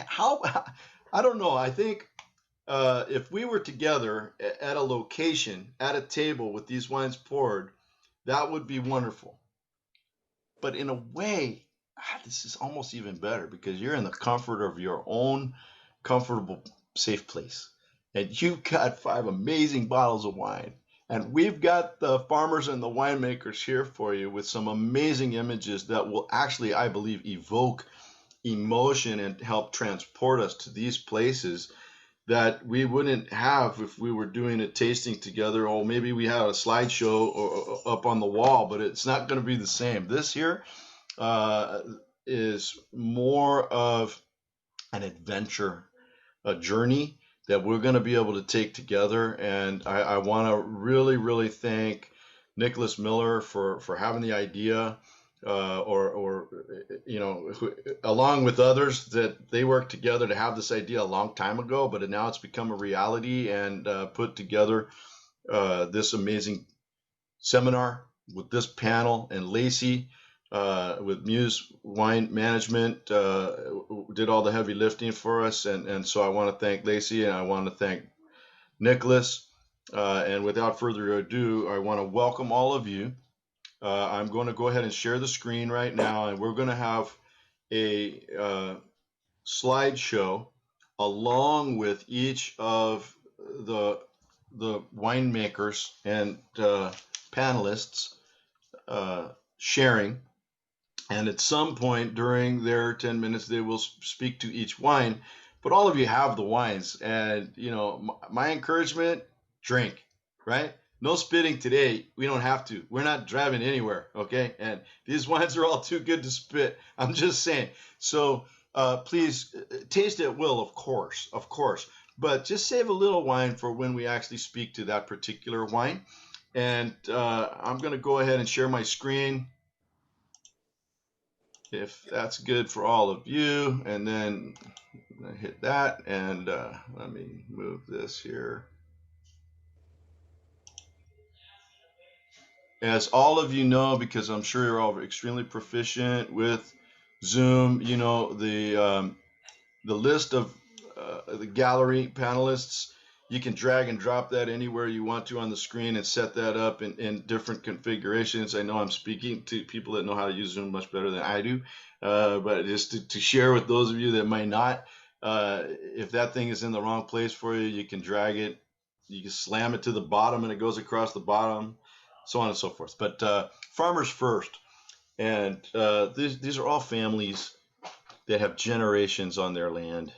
how, I don't know. I think if we were together at a location, at a table with these wines poured, that would be wonderful. But in a way, this is almost even better because you're in the comfort of your own comfortable, safe place. And you've got five amazing bottles of wine. And we've got the farmers and the winemakers here for you with some amazing images that will actually, I believe, evoke emotion and help transport us to these places that we wouldn't have if we were doing a tasting together. Or maybe we had a slideshow or up on the wall, but it's not going to be the same. This here uh, is more of an adventure, a journey that we're going to be able to take together. And I want to really, really thank Nicholas Miller for having the idea, or along with others that they worked together to have this idea a long time ago, but now it's become a reality and put together this amazing seminar with this panel, and Lacey with Muse Wine Management did all the heavy lifting for us, and so I want to thank Lacey and I want to thank Nicholas. And without further ado, I want to welcome all of you. I'm going to go ahead and share the screen right now, and we're going to have a slideshow along with each of the winemakers and panelists sharing. And at some point during their 10 minutes, they will speak to each wine. But all of you have the wines. And, my encouragement, drink, right? No spitting today. We don't have to. We're not driving anywhere, okay? And these wines are all too good to spit. I'm just saying. So please taste at will, of course, of course. But just save a little wine for when we actually speak to that particular wine. And I'm going to go ahead and share my screen, if that's good for all of you. And then hit that, and let me move this here. As all of you know, because I'm sure you're all extremely proficient with Zoom, the list of the gallery panelists, you can drag and drop that anywhere you want to on the screen and set that up in different configurations. I know I'm speaking to people that know how to use Zoom much better than I do, but just to share with those of you that might not, if that thing is in the wrong place for you, you can drag it, you can slam it to the bottom and it goes across the bottom, so on and so forth. But farmers first, and these are all families that have generations on their land,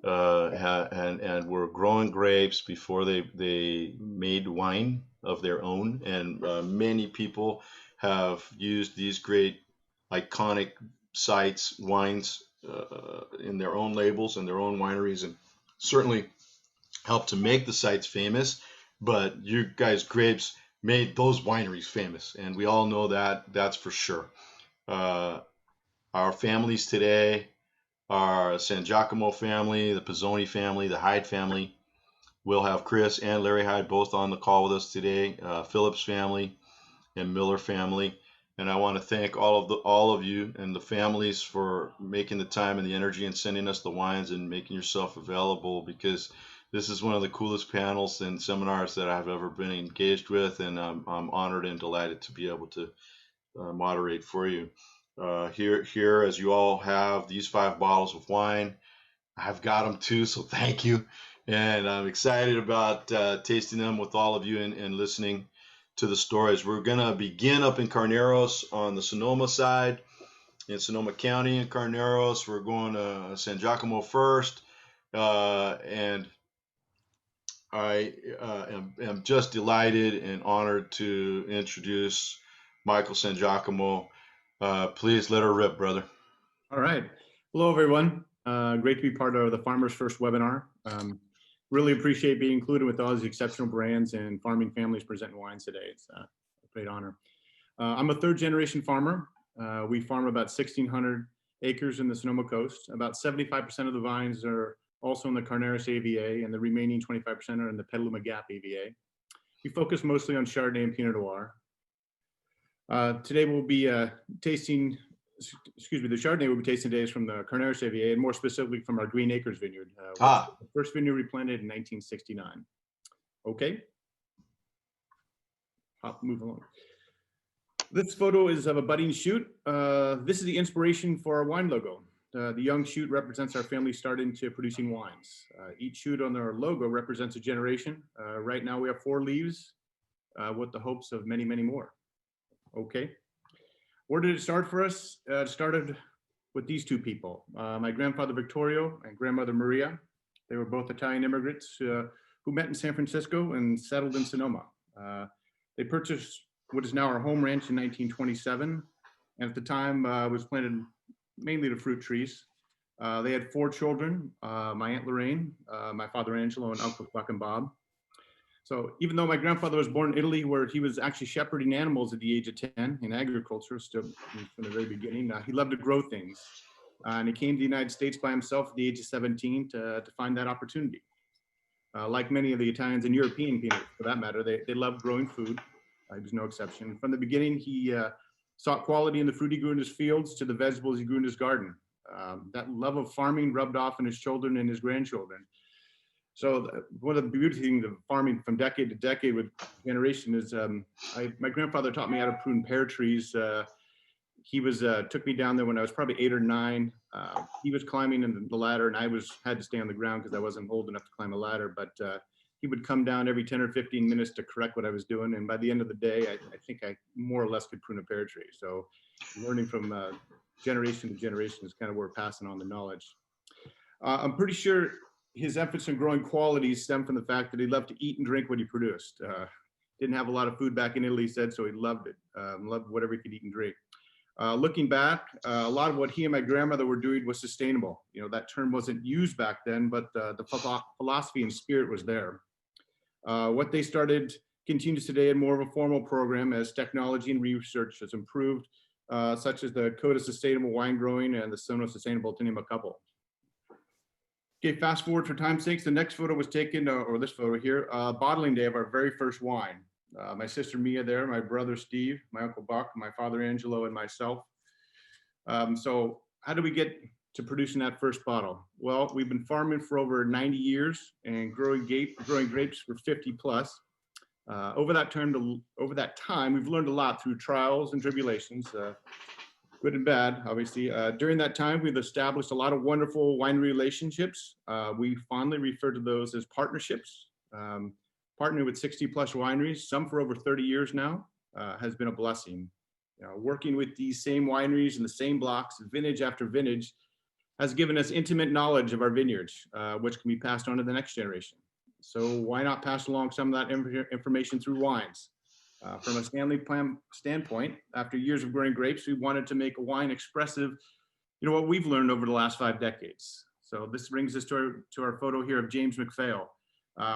and were growing grapes before they made wine of their own. And many people have used these great iconic sites, wines, in their own labels and their own wineries, and certainly helped to make the sites famous. But you guys' grapes made those wineries famous, and we all know that. That's for sure. Our families today, our Sangiacomo family, the Pisoni family, the Hyde family. We'll have Chris and Larry Hyde both on the call with us today. Phillips family and Miller family. And I want to thank all of you and the families for making the time and the energy and sending us the wines and making yourself available, because this is one of the coolest panels and seminars that I've ever been engaged with, and I'm honored and delighted to be able to moderate for you. Here, as you all have these 5 bottles of wine, I've got them too, so thank you. And I'm excited about tasting them with all of you and listening to the stories. We're going to begin up in Carneros on the Sonoma side, in Sonoma County in Carneros. We're going to Sangiacomo first. And I am just delighted and honored to introduce Michael Sangiacomo. Please let her rip, brother. All right. Hello, everyone. Great to be part of the Farmers First webinar. Really appreciate being included with all these exceptional brands and farming families presenting wines today. It's a great honor. I'm a 3rd generation farmer. We farm about 1,600 acres in the Sonoma Coast. About 75% of the vines are also in the Carneros AVA, and the remaining 25% are in the Petaluma Gap AVA. We focus mostly on Chardonnay and Pinot Noir. Today we'll be tasting excuse me, the Chardonnay we'll be tasting today is from the Carnera Chevier, and more specifically from our Green Acres vineyard, which was the first vineyard we planted in 1969. Okay. Move along. This photo is of a budding shoot. This is the inspiration for our wine logo. The young shoot represents our family starting to producing wines. Each shoot on our logo represents a generation. Right now we have 4 leaves with the hopes of many, many more. Okay. Where did it start for us? It started with these 2 people, my grandfather Victorio and grandmother Maria. They were both Italian immigrants who met in San Francisco and settled in Sonoma. They purchased what is now our home ranch in 1927, and at the time was planted mainly to fruit trees. They had 4 children, my Aunt Lorraine, my father Angelo, and Uncle Buck and Bob. So even though my grandfather was born in Italy, where he was actually shepherding animals at the age of 10 in agriculture, still from the very beginning, he loved to grow things. And he came to the United States by himself at the age of 17 to find that opportunity. Like many of the Italians and European people, for that matter, they loved growing food. He was no exception. From the beginning, he sought quality in the fruit he grew in his fields to the vegetables he grew in his garden. That love of farming rubbed off on his children and his grandchildren. So one of the beauty things of farming from decade to decade with generation is my grandfather taught me how to prune pear trees. He took me down there when I was probably 8 or 9. He was climbing in the ladder, and I had to stay on the ground because I wasn't old enough to climb a ladder. But he would come down every 10 or 15 minutes to correct what I was doing. And by the end of the day, I think I more or less could prune a pear tree. So learning from generation to generation is kind of where we're passing on the knowledge. I'm pretty sure his emphasis on growing qualities stemmed from the fact that he loved to eat and drink what he produced. Didn't have a lot of food back in Italy, he said, so he loved it. Loved whatever he could eat and drink. Looking back, a lot of what he and my grandmother were doing was sustainable. You know, that term wasn't used back then, but the philosophy and spirit was there. What they started continues today in more of a formal program as technology and research has improved, such as the Code of Sustainable Wine Growing and the Sono Sustainable Tenema Couple. Okay, fast forward for time's sake, the next photo was taken, or this photo here, bottling day of our very first wine. My sister Mia there, my brother Steve, my uncle Buck, my father Angelo, and myself. So how did we get to producing that first bottle? Well, we've been farming for over 90 years and growing grapes for 50 plus. Over that time, we've learned a lot through trials and tribulations, good and bad, obviously. During that time, we've established a lot of wonderful winery relationships. We fondly refer to those as partnerships. Partnering with 60 plus wineries, some for over 30 years now, has been a blessing. You know, working with these same wineries in the same blocks, vintage after vintage, has given us intimate knowledge of our vineyards, which can be passed on to the next generation. So why not pass along some of that information through wines? From a family plan standpoint, after years of growing grapes, we wanted to make a wine expressive, you know, what we've learned over the last 5 decades. So this brings us to our photo here of James McPhail.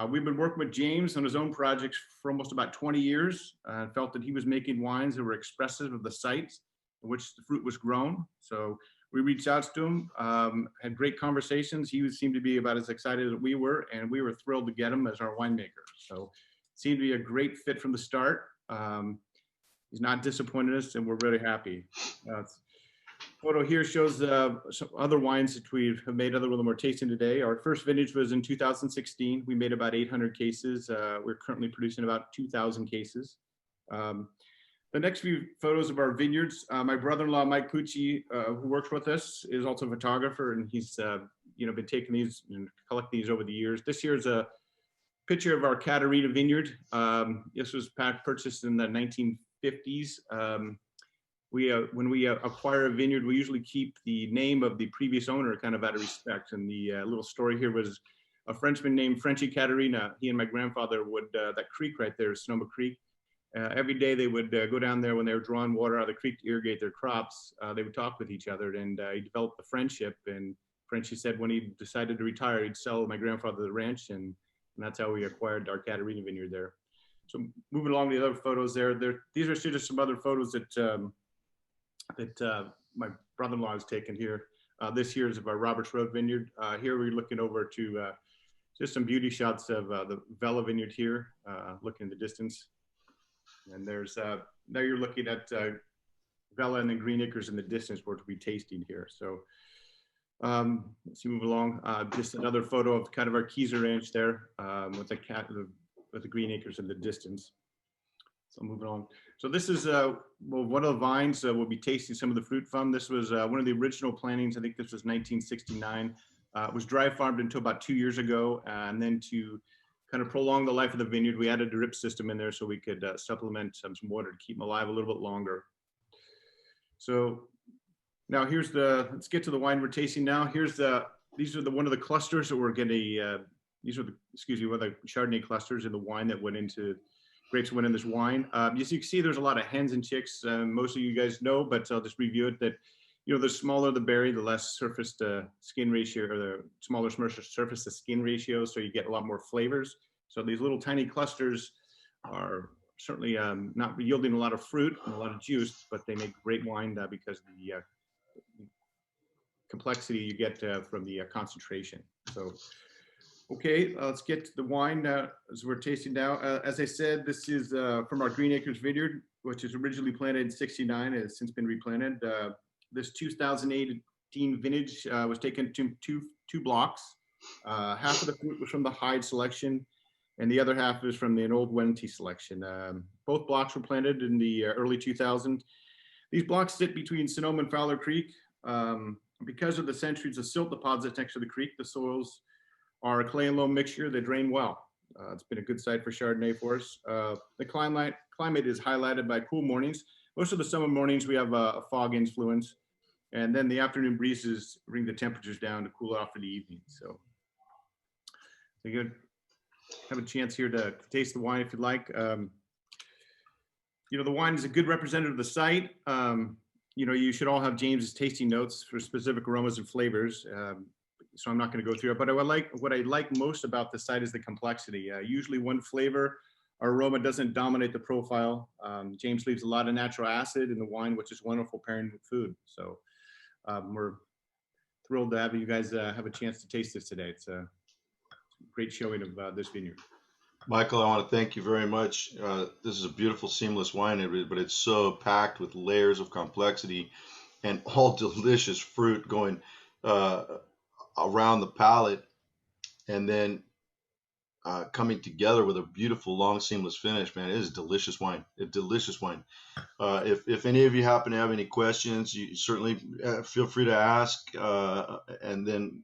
We've been working with James on his own projects for almost about 20 years and felt that he was making wines that were expressive of the sites in which the fruit was grown. So we reached out to him, had great conversations. He seemed to be about as excited as we were, and we were thrilled to get him as our winemaker. So it seemed to be a great fit from the start. He's not disappointed us, and we're really happy. Photo here shows some other wines that we have made other than we're tasting today. Our first vintage was in 2016. We made about 800 cases. We're currently producing about 2,000 cases. The next few photos of our vineyards, my brother-in-law, Mike Pucci, who works with us, is also a photographer, and he's been taking these and collecting these over the years. This year is a picture of our Catarina vineyard. This was purchased in the 1950s. When we acquire a vineyard, we usually keep the name of the previous owner kind of out of respect. And the little story here was a Frenchman named Frenchy Catarina. He and my grandfather would, that creek right there, Sonoma Creek, every day they would go down there when they were drawing water out of the creek to irrigate their crops. They would talk with each other, and he developed a friendship. And Frenchy said when he decided to retire, he'd sell my grandfather the ranch, and that's how we acquired our Catarina vineyard there. So moving along to the other photos there, these are just some other photos that my brother-in-law has taken here. This year is of our Roberts Road vineyard. Here we're looking over to just some beauty shots of the Vela vineyard here, looking in the distance. And there's, now you're looking at Vella and then Green Acres in the distance where to be tasting here. So let's see, move along. Just another photo of kind of our Keyser Ranch there with the Green Acres in the distance. So moving on. So this is well, one of the vines we'll be tasting some of the fruit from. This was one of the original plantings. I think this was 1969. It was dry farmed until about 2 years ago. And then to kind of prolong the life of the vineyard, we added a drip system in there so we could supplement some water to keep them alive a little bit longer. So now here's let's get to the wine we're tasting now. These are one of the clusters that we're getting, these are one of the Chardonnay clusters in the wine that went into, grapes went in this wine. As you can see, there's a lot of hens and chicks. Most of you guys know, but I'll just review it that, the smaller the berry, the less surface to skin ratio, or the smaller surface to skin ratio, so you get a lot more flavors. So these little tiny clusters are certainly not yielding a lot of fruit and a lot of juice, but they make great wine because of the complexity you get from the concentration. So, okay, let's get to the wine as we're tasting now. As I said, this is from our Green Acres Vineyard, which is originally planted in '69 and has since been replanted. This 2018 vintage was taken to two blocks. Half of the fruit was from the Hyde selection, and the other half is from the old Wente selection. Both blocks were planted in the early 2000s. These blocks sit between Sonoma and Fowler Creek. Because of the centuries of silt deposits next to the creek, the soils are a clay and loam mixture that drain well. It's been a good site for Chardonnay for us. The climate is highlighted by cool mornings. Most of the summer mornings we have a fog influence, and then the afternoon breezes bring the temperatures down to cool off for the evening. So you have a chance here to taste the wine if you'd like. The wine is a good representative of the site. You should all have James's tasting notes for specific aromas and flavors. So I'm not going to go through it, but what I like most about the site is the complexity. Usually one flavor or aroma doesn't dominate the profile. James leaves a lot of natural acid in the wine, which is wonderful pairing with food. So we're thrilled to have you guys have a chance to taste this today. It's a great showing of this vineyard. Michael, I want to thank you very much. This is a beautiful, seamless wine, but it's so packed with layers of complexity and all delicious fruit going around the palate, and then coming together with a beautiful, long, seamless finish. Man, it is delicious wine. A delicious wine. If any of you happen to have any questions, you certainly feel free to ask, and then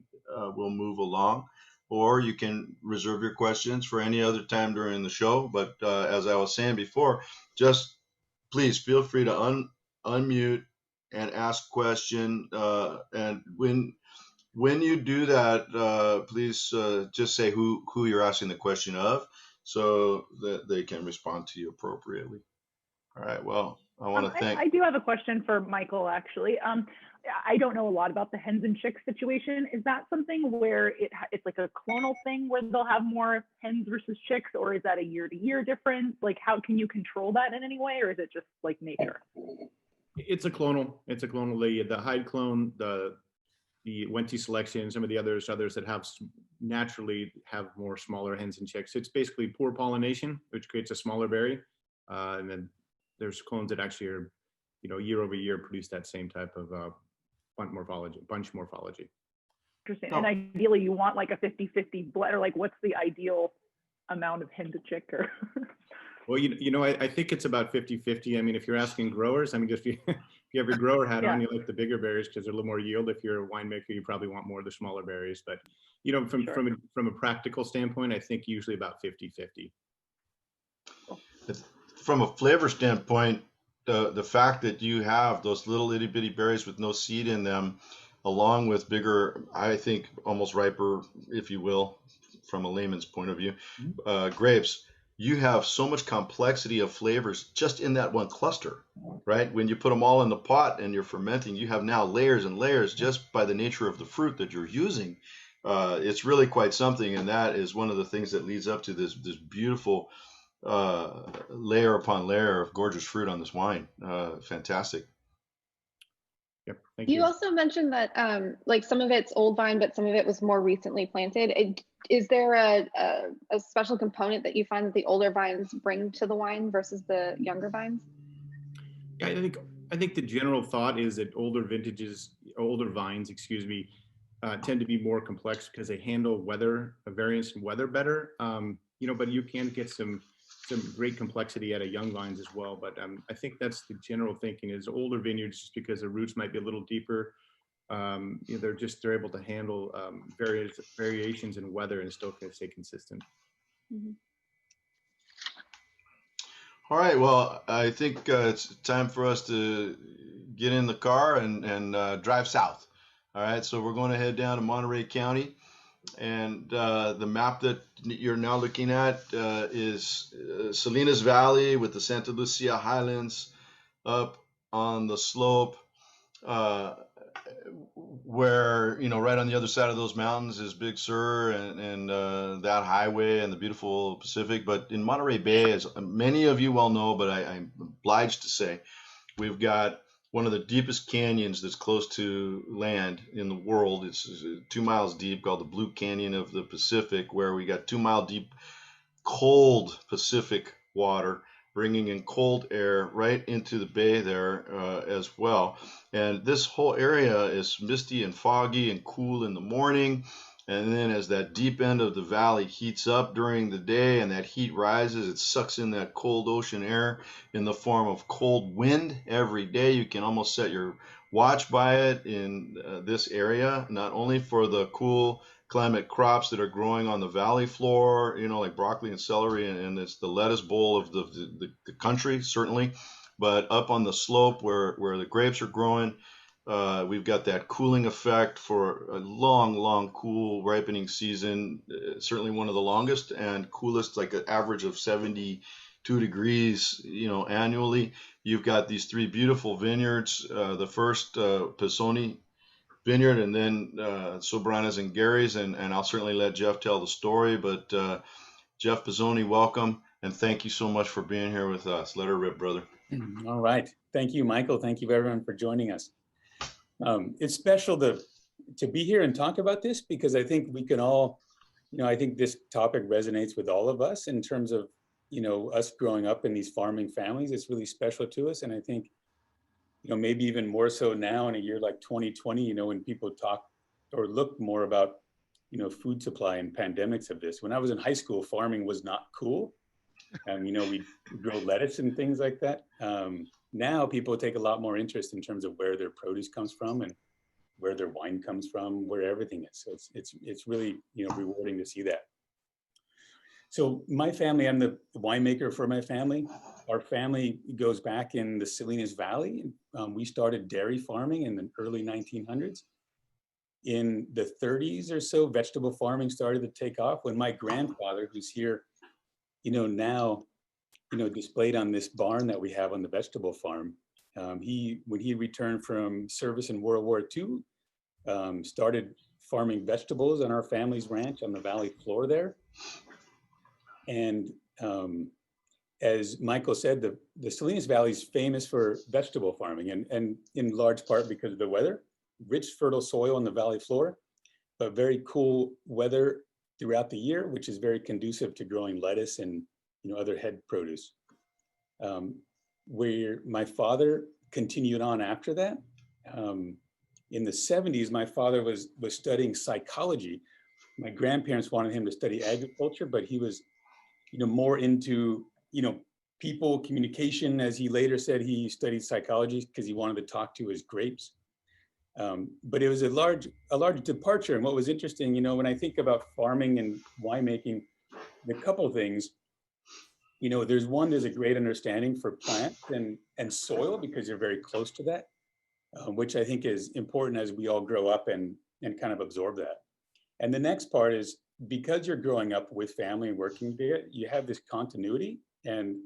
we'll move along. Or you can reserve your questions for any other time during the show. But as I was saying before, just please feel free to unmute and ask a question. And when you do that, please just say who you're asking the question of, so that they can respond to you appropriately. All right. Well, I want to thank. I do have a question for Michael, actually. I don't know a lot about the hens and chicks situation. Is that something where it's like a clonal thing where they'll have more hens versus chicks, or is that a year-to-year difference? Like, how can you control that in any way, or is it just like nature? It's a clonal. It's a clonal. The Hyde clone, the Wente selection, some of the others that have naturally have more smaller hens and chicks. It's basically poor pollination, which creates a smaller berry, and then there's clones that actually are, year over year produce that same type of bunch morphology. Interesting. And ideally, you want like a 50-50 blend, or like what's the ideal amount of hen to chick? Or Well, I think it's about 50-50. I mean, if you're asking growers, if you have your grower hat on, you like the bigger berries because they're a little more yield. If you're a winemaker, you probably want more of the smaller berries. But, from a practical standpoint, I think usually about 50-50. From a flavor standpoint, the fact that you have those little itty bitty berries with no seed in them, along with bigger, I think almost riper, if you will, from a layman's point of view, grapes, you have so much complexity of flavors just in that one cluster, right? When you put them all in the pot and you're fermenting, you have now layers and layers just by the nature of the fruit that you're using. It's really quite something, and that is one of the things that leads up to this beautiful layer upon layer of gorgeous fruit on this wine. Fantastic. Yep. Thank you. You also mentioned that like some of it's old vine, but some of it was more recently planted. Is there a special component that you find that the older vines bring to the wine versus the younger vines? Yeah, I think I think the general thought is that older vines, tend to be more complex because they handle weather, variance in weather better. But you can get some great complexity out of young vines as well. But I think that's the general thinking is older vineyards, just because the roots might be a little deeper. They're able to handle various variations in weather and still can stay consistent. Mm-hmm. All right, well, I think it's time for us to get in the car and drive south. All right, so we're going to head down to Monterey County, and the map that you're now looking at is Salinas Valley with the Santa Lucia Highlands up on the slope, where, right on the other side of those mountains is Big Sur and that highway and the beautiful Pacific. But in Monterey Bay, as many of you well know, but I'm obliged to say, we've got one of the deepest canyons that's close to land in the world. It's 2 miles deep, called the Blue Canyon of the Pacific, where we got 2 mile deep cold Pacific water bringing in cold air right into the bay there as well. And this whole area is misty and foggy and cool in the morning. And then as that deep end of the valley heats up during the day and that heat rises, it sucks in that cold ocean air in the form of cold wind every day. You can almost set your watch by it in this area, not only for the cool climate crops that are growing on the valley floor, like broccoli and celery, and it's the lettuce bowl of the country, certainly. But up on the slope where the grapes are growing, we've got that cooling effect for a long, cool ripening season, certainly one of the longest and coolest, like an average of 72 degrees, annually. You've got these 3 beautiful vineyards, the first Pisoni vineyard, and then Sobranas and Gary's, and I'll certainly let Jeff tell the story. But Jeff Pisoni, welcome, and thank you so much for being here with us. Let her rip, brother. All right. Thank you, Michael. Thank you, everyone, for joining us. It's special to be here and talk about this, because I think we can all, I think this topic resonates with all of us in terms of, us growing up in these farming families. It's really special to us. And I think, maybe even more so now in a year like 2020, when people talk or look more about, food supply and pandemics of this. When I was in high school, farming was not cool. We grow lettuce and things like that. Now people take a lot more interest in terms of where their produce comes from and where their wine comes from, where everything is. So it's really, rewarding to see that. So my family, I'm the winemaker for my family. Our family goes back in the Salinas Valley. We started dairy farming in the early 1900s. In the 30s or so, vegetable farming started to take off when my grandfather, who's here, now, displayed on this barn that we have on the vegetable farm. When he returned from service in World War II, started farming vegetables on our family's ranch on the valley floor there. And as Michael said, the Salinas Valley is famous for vegetable farming, and in large part because of the weather. Rich, fertile soil on the valley floor, but very cool weather throughout the year, which is very conducive to growing lettuce and other head produce. Where my father continued on after that. In the 70s, my father was studying psychology. My grandparents wanted him to study agriculture, but he was more into people communication. As he later said, he studied psychology because he wanted to talk to his grapes. But it was a large departure. And what was interesting, when I think about farming and winemaking, a couple of things, there's a great understanding for plants and soil, because you're very close to that, which I think is important as we all grow up and kind of absorb that. And the next part is, because you're growing up with family and working together, you have this continuity and,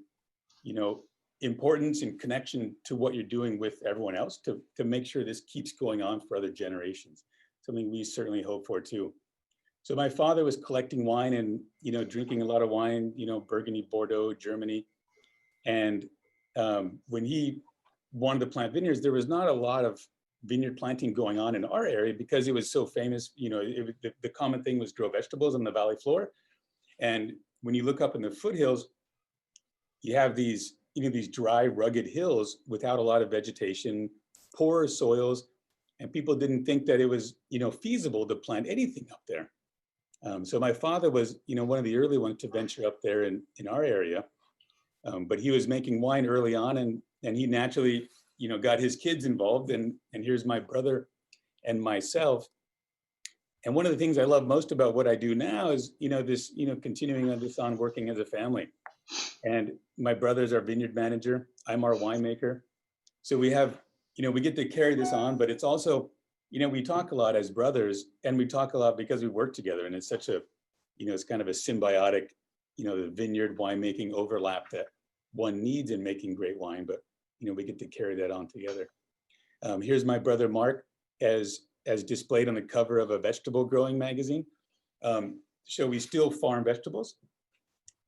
importance and connection to what you're doing with everyone else to make sure this keeps going on for other generations. Something we certainly hope for too. So my father was collecting wine and, drinking a lot of wine, Burgundy, Bordeaux, Germany. And when he wanted to plant vineyards, there was not a lot of vineyard planting going on in our area because it was so famous. The common thing was grow vegetables on the valley floor. And when you look up in the foothills, you have these these dry, rugged hills without a lot of vegetation, poor soils, and people didn't think that it was, feasible to plant anything up there. So my father was, one of the early ones to venture up there in our area, but he was making wine early on, and he naturally, got his kids involved, and here's my brother and myself. And one of the things I love most about what I do now is, this, continuing on this on working as a family. And my brother's our vineyard manager. I'm our winemaker. So we have, we get to carry this on, but it's also, we talk a lot as brothers, and we talk a lot because we work together, and it's such a, it's kind of a symbiotic, the vineyard winemaking overlap that one needs in making great wine, but, we get to carry that on together. Here's my brother, Mark, as displayed on the cover of a vegetable growing magazine. So we still farm vegetables.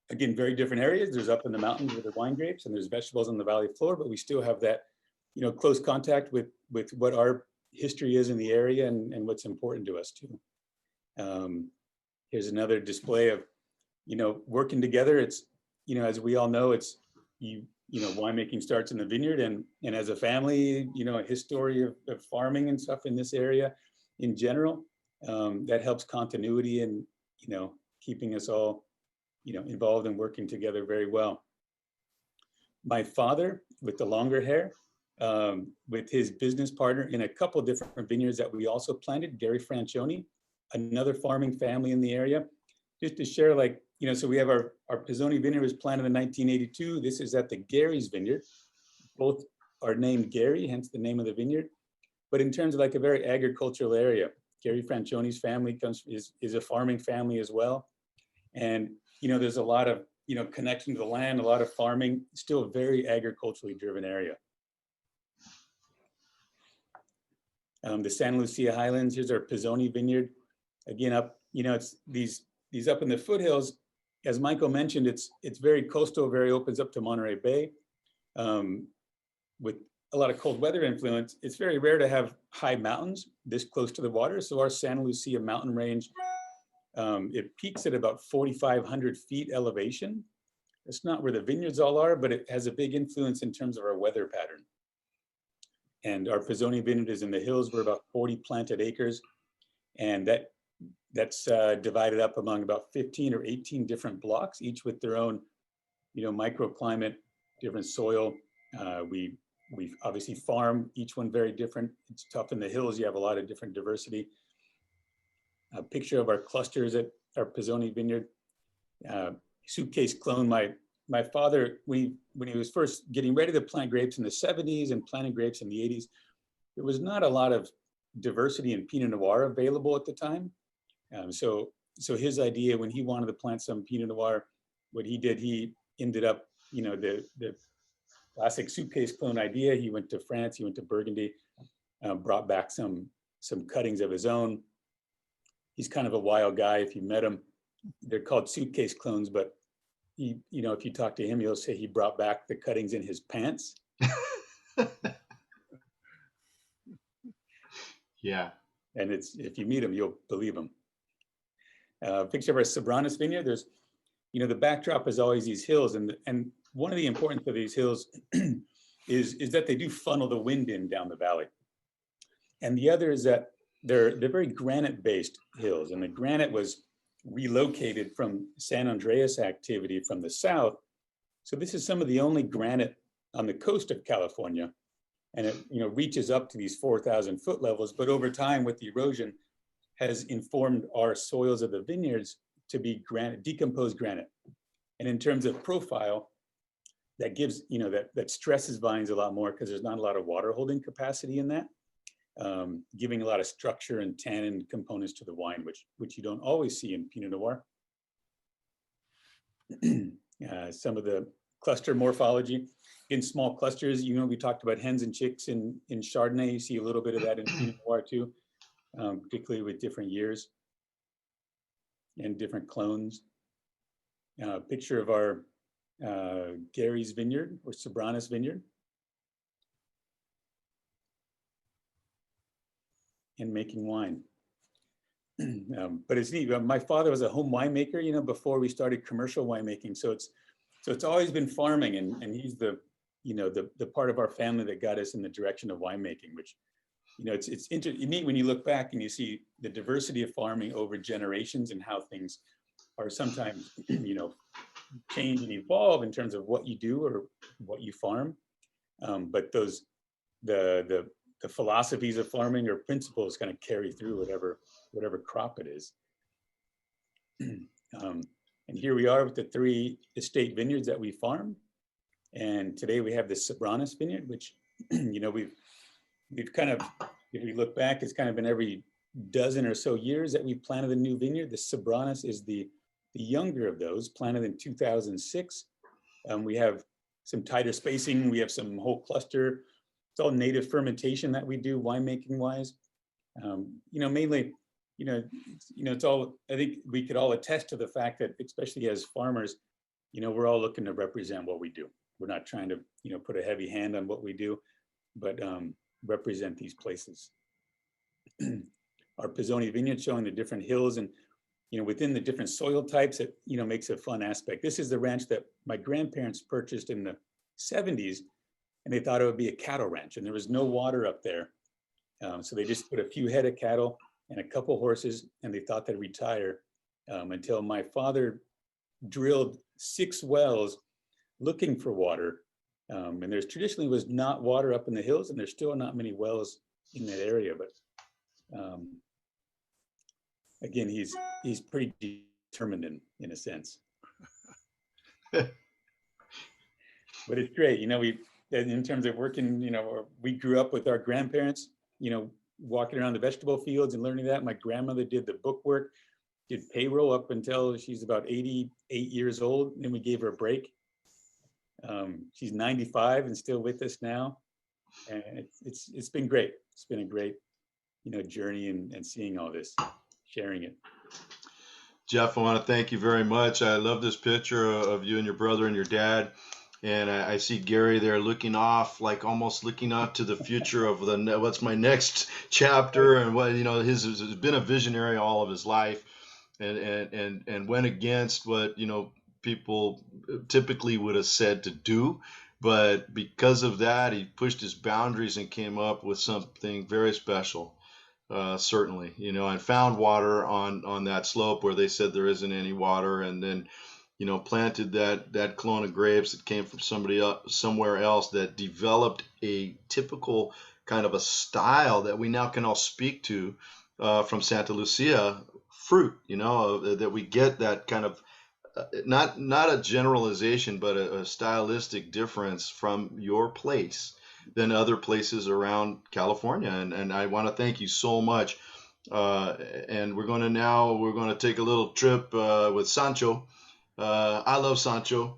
Again, very different areas. There's up in the mountains with the wine grapes, and there's vegetables on the valley floor, but we still have that, close contact with what our history is in the area and what's important to us too. Here's another display of, working together. It's, as we all know, it's, winemaking starts in the vineyard, and as a family, a history of farming and stuff in this area in general, that helps continuity and, keeping us all, involved and working together very well. My father, with the longer hair, with his business partner in a couple of different vineyards that we also planted, Gary Francioni, another farming family in the area. Just to share, so we have our Pisoni vineyard was planted in 1982. This is at the Gary's vineyard. Both are named Gary, hence the name of the vineyard. But in terms of a very agricultural area, Gary Francioni's family is a farming family as well. And, there's a lot of, connection to the land, a lot of farming, still a very agriculturally driven area. The Santa Lucia Highlands, here's our Pisoni vineyard. Again, up, it's these up in the foothills, as Michael mentioned, it's very coastal, very opens up to Monterey Bay. With a lot of cold weather influence, it's very rare to have high mountains this close to the water. So our Santa Lucia mountain range, it peaks at about 4,500 feet elevation. It's not where the vineyards all are, but it has a big influence in terms of our weather pattern. And our Pisoni vineyard is in the hills. We're about 40 planted acres, and that's divided up among about 15 or 18 different blocks, each with their own, microclimate, different soil. We obviously farm, each one very different. It's tough in the hills. You have a lot of different diversity. A picture of our clusters at our Pisoni vineyard. Suitcase clone. My father, when he was first getting ready to plant grapes in the 70s and planting grapes in the 80s, there was not a lot of diversity in Pinot Noir available at the time. So his idea, when he wanted to plant some Pinot Noir, what he did, he ended up, the classic suitcase clone idea. He went to France, he went to Burgundy, brought back some cuttings of his own. He's kind of a wild guy. If you met him, they're called suitcase clones, but he, if you talk to him, he'll say he brought back the cuttings in his pants. Yeah. And if you meet him, you'll believe him. Picture of our Sobranos vineyard. There's, the backdrop is always these hills, and one of the importance of these hills is that they do funnel the wind in down the valley. And the other is that they're very granite-based hills, and the granite was relocated from San Andreas activity from the south. So this is some of the only granite on the coast of California, and it reaches up to these 4,000 foot levels. But over time, with the erosion, has informed our soils of the vineyards to be granite, decomposed granite. And in terms of profile, that gives, that stresses vines a lot more because there's not a lot of water holding capacity in that, giving a lot of structure and tannin components to the wine, which you don't always see in Pinot Noir. Some of the cluster morphology in small clusters, we talked about hens and chicks in Chardonnay. You see a little bit of that in Pinot Noir too, particularly with different years and different clones. Picture of our Gary's vineyard or Sobranos vineyard. And making wine. But it's neat. My father was a home winemaker, before we started commercial winemaking. So So it's always been farming, and he's the, you know, the part of our family that got us in the direction of winemaking, which, you know, it's neat when you look back and you see the diversity of farming over generations and how things are sometimes, you know, change and evolve in terms of what you do or what you farm. But those, the philosophies of farming or principles kind of carry through whatever crop it is. And here we are with the 3 estate vineyards that we farm. And today we have the Sobranis vineyard, which, you know, we've kind of, if we look back, it's kind of been every dozen or so years that we've planted a new vineyard. The Sobranis is the younger of those, planted in 2006. We have some tighter spacing. We have some whole cluster. It's all native fermentation that we do winemaking wise. You know, mainly, you know, it's all, I think we could all attest to the fact that, especially as farmers, you know, we're all looking to represent what we do. We're not trying to, you know, put a heavy hand on what we do, but represent these places. Our Pisoni vineyard showing the different hills and, you know, within the different soil types, it, you know, makes a fun aspect. This is the ranch that my grandparents purchased in the 70s, and they thought it would be a cattle ranch, and there was no water up there. So they just put a few head of cattle and a couple horses, and they thought they'd retire until my father drilled 6 wells looking for water. And there's traditionally was not water up in the hills, and there's still not many wells in that area. But again, he's pretty determined in a sense. But it's great, you know, we, in terms of working, you know, we grew up with our grandparents, you know, walking around the vegetable fields and learning that. My grandmother did the bookwork, did payroll up until she's about 88 years old. And then we gave her a break. She's 95 and still with us now. And it's been great. It's been a great, you know, journey and seeing all this, sharing it. Jeff, I want to thank you very much. I love this picture of you and your brother and your dad. And I see Gary there looking off, like almost looking off to the future of what's my next chapter. And what, you know, his has been a visionary all of his life, and went against what, you know, people typically would have said to do. But because of that, he pushed his boundaries and came up with something very special. Certainly, you know, and found water on that slope where they said there isn't any water, and then, you know, planted that clone of grapes that came from somewhere else that developed a typical kind of a style that we now can all speak to from Santa Lucia fruit, you know, that we get that kind of not a generalization, but a stylistic difference from your place than other places around California. And I want to thank you so much. And we're going to take a little trip with Sancho. I love Sancho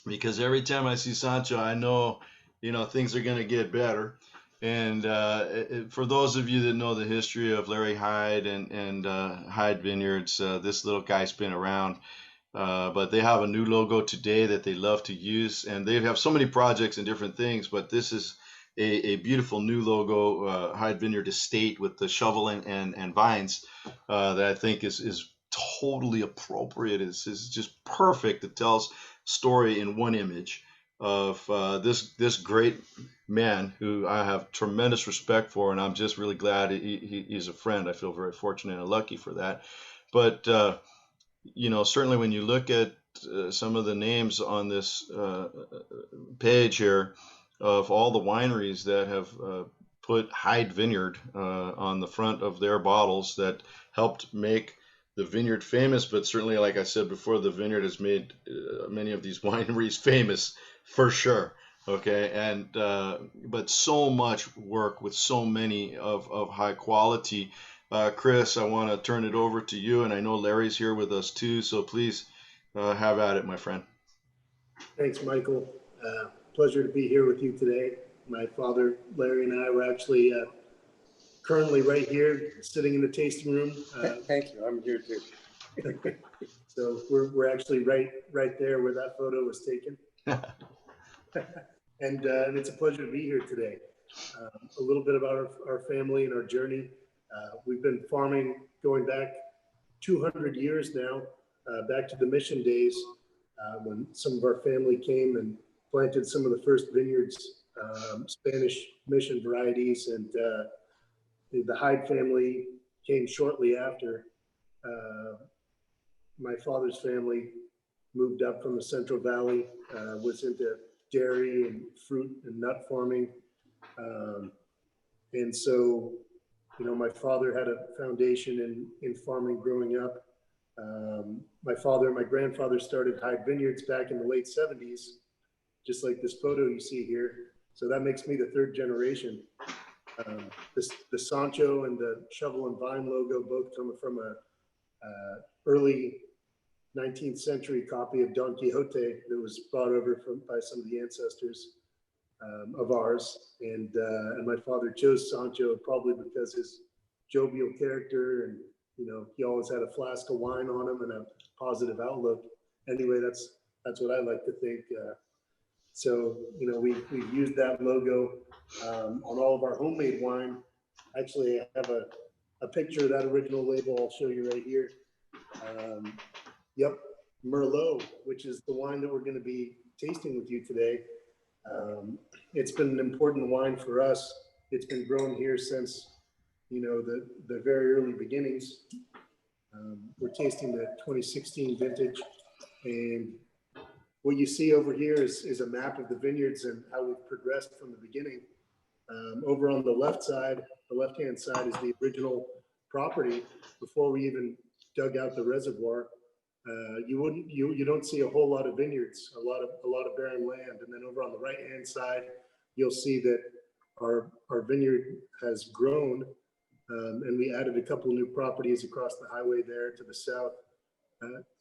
because every time I see Sancho, I know, you know, things are going to get better. And for those of you that know the history of Larry Hyde and Hyde Vineyards, this little guy's been around. But they have a new logo today that they love to use, and they have so many projects and different things, but this is a beautiful new logo, Hyde Vineyard Estate with the shovel and vines, that I think is totally appropriate. Is just perfect. It tells story in one image of this great man who I have tremendous respect for, and I'm just really glad he's a friend. I feel very fortunate and lucky for that. But you know, certainly when you look at some of the names on this page here of all the wineries that have put Hyde Vineyard on the front of their bottles that helped make the vineyard famous, but certainly, like I said before, the vineyard has made many of these wineries famous for sure. Okay, and but so much work with so many of high quality. Chris, I want to turn it over to you, and I know Larry's here with us too, so please have at it, my friend. Thanks, Michael. Pleasure to be here with you today. My father, Larry, and I were actually currently right here, sitting in the tasting room. Thank you. I'm here too. So we're actually right there where that photo was taken. And it's a pleasure to be here today. A little bit about our family and our journey. We've been farming going back 200 years now, back to the mission days. when some of our family came and planted some of the first vineyards, Spanish mission varieties, and the Hyde family came shortly after. My father's family moved up from the Central Valley, was into dairy and fruit and nut farming. And so, you know, my father had a foundation in farming growing up. My father and my grandfather started Hyde Vineyards back in the late 70s, just like this photo you see here. So that makes me the third generation. The Sancho and the shovel and vine logo both come from a early 19th century copy of Don Quixote that was brought over by some of the ancestors of ours. And my father chose Sancho probably because his jovial character, and you know, he always had a flask of wine on him and a positive outlook. Anyway, that's what I like to think. So, you know, we've used that logo on all of our homemade wine. Actually, I have a picture of that original label I'll show you right here. Yep, Merlot, which is the wine that we're going to be tasting with you today. It's been an important wine for us. It's been grown here since, you know, the very early beginnings. We're tasting the 2016 vintage, and what you see over here is a map of the vineyards and how we've progressed from the beginning. Over on the left side, the left-hand side is the original property before we even dug out the reservoir. You don't see a whole lot of vineyards, a lot of barren land. And then over on the right-hand side, you'll see that our vineyard has grown, and we added a couple new properties across the highway there to the south.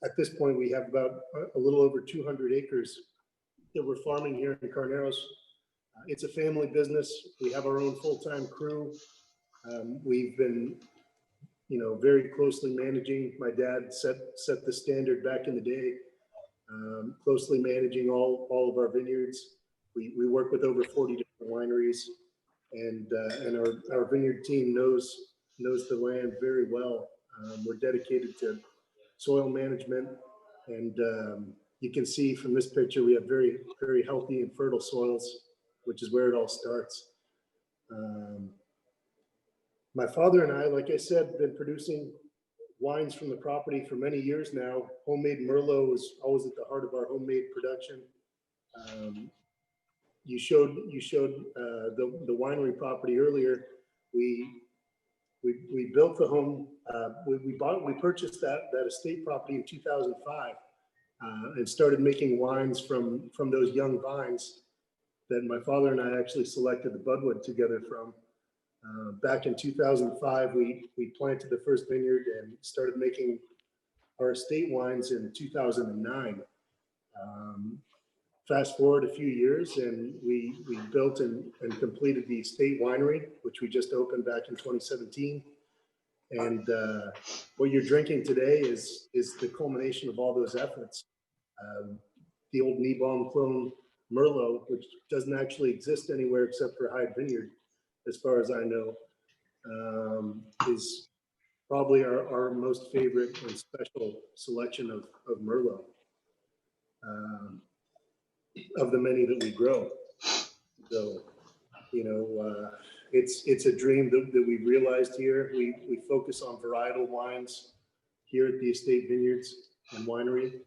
At this point, we have about a little over 200 acres that we're farming here in Carneros. It's a family business. We have our own full-time crew. We've been, you know, very closely managing. My dad set the standard back in the day, closely managing all of our vineyards. We work with over 40 different wineries, and our vineyard team knows the land very well. We're dedicated to soil management, and you can see from this picture we have very, very healthy and fertile soils, which is where it all starts. My father and I, like I said, been producing wines from the property for many years now. Homemade Merlot is always at the heart of our homemade production. You showed the winery property earlier. We built the home. We purchased that estate property in 2005 and started making wines from those young vines that my father and I actually selected the budwood together from. Back in 2005, we planted the first vineyard and started making our estate wines in 2009. Fast forward a few years, and we built and completed the estate winery, which we just opened back in 2017. And what you're drinking today is the culmination of all those efforts. The old Niebaum clone Merlot, which doesn't actually exist anywhere except for Hyde Vineyard, as far as I know, is probably our most favorite and special selection of Merlot, of the many that we grow. So, you know, it's a dream that we realized here. We focus on varietal wines here at the Estate Vineyards and Winery,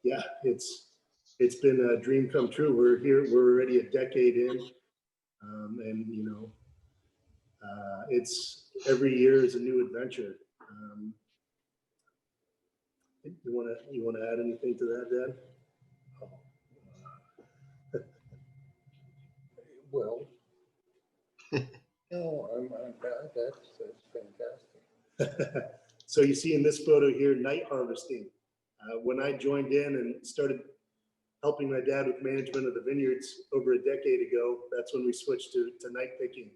yeah, it's been a dream come true. We're here. We're already a decade in. And you know, it's every year is a new adventure. You want to add anything to that, Dad? Well, no, I'm that's fantastic. So you see in this photo here, night harvesting. When I joined in and started helping my dad with management of the vineyards over a decade ago, that's when we switched to night picking.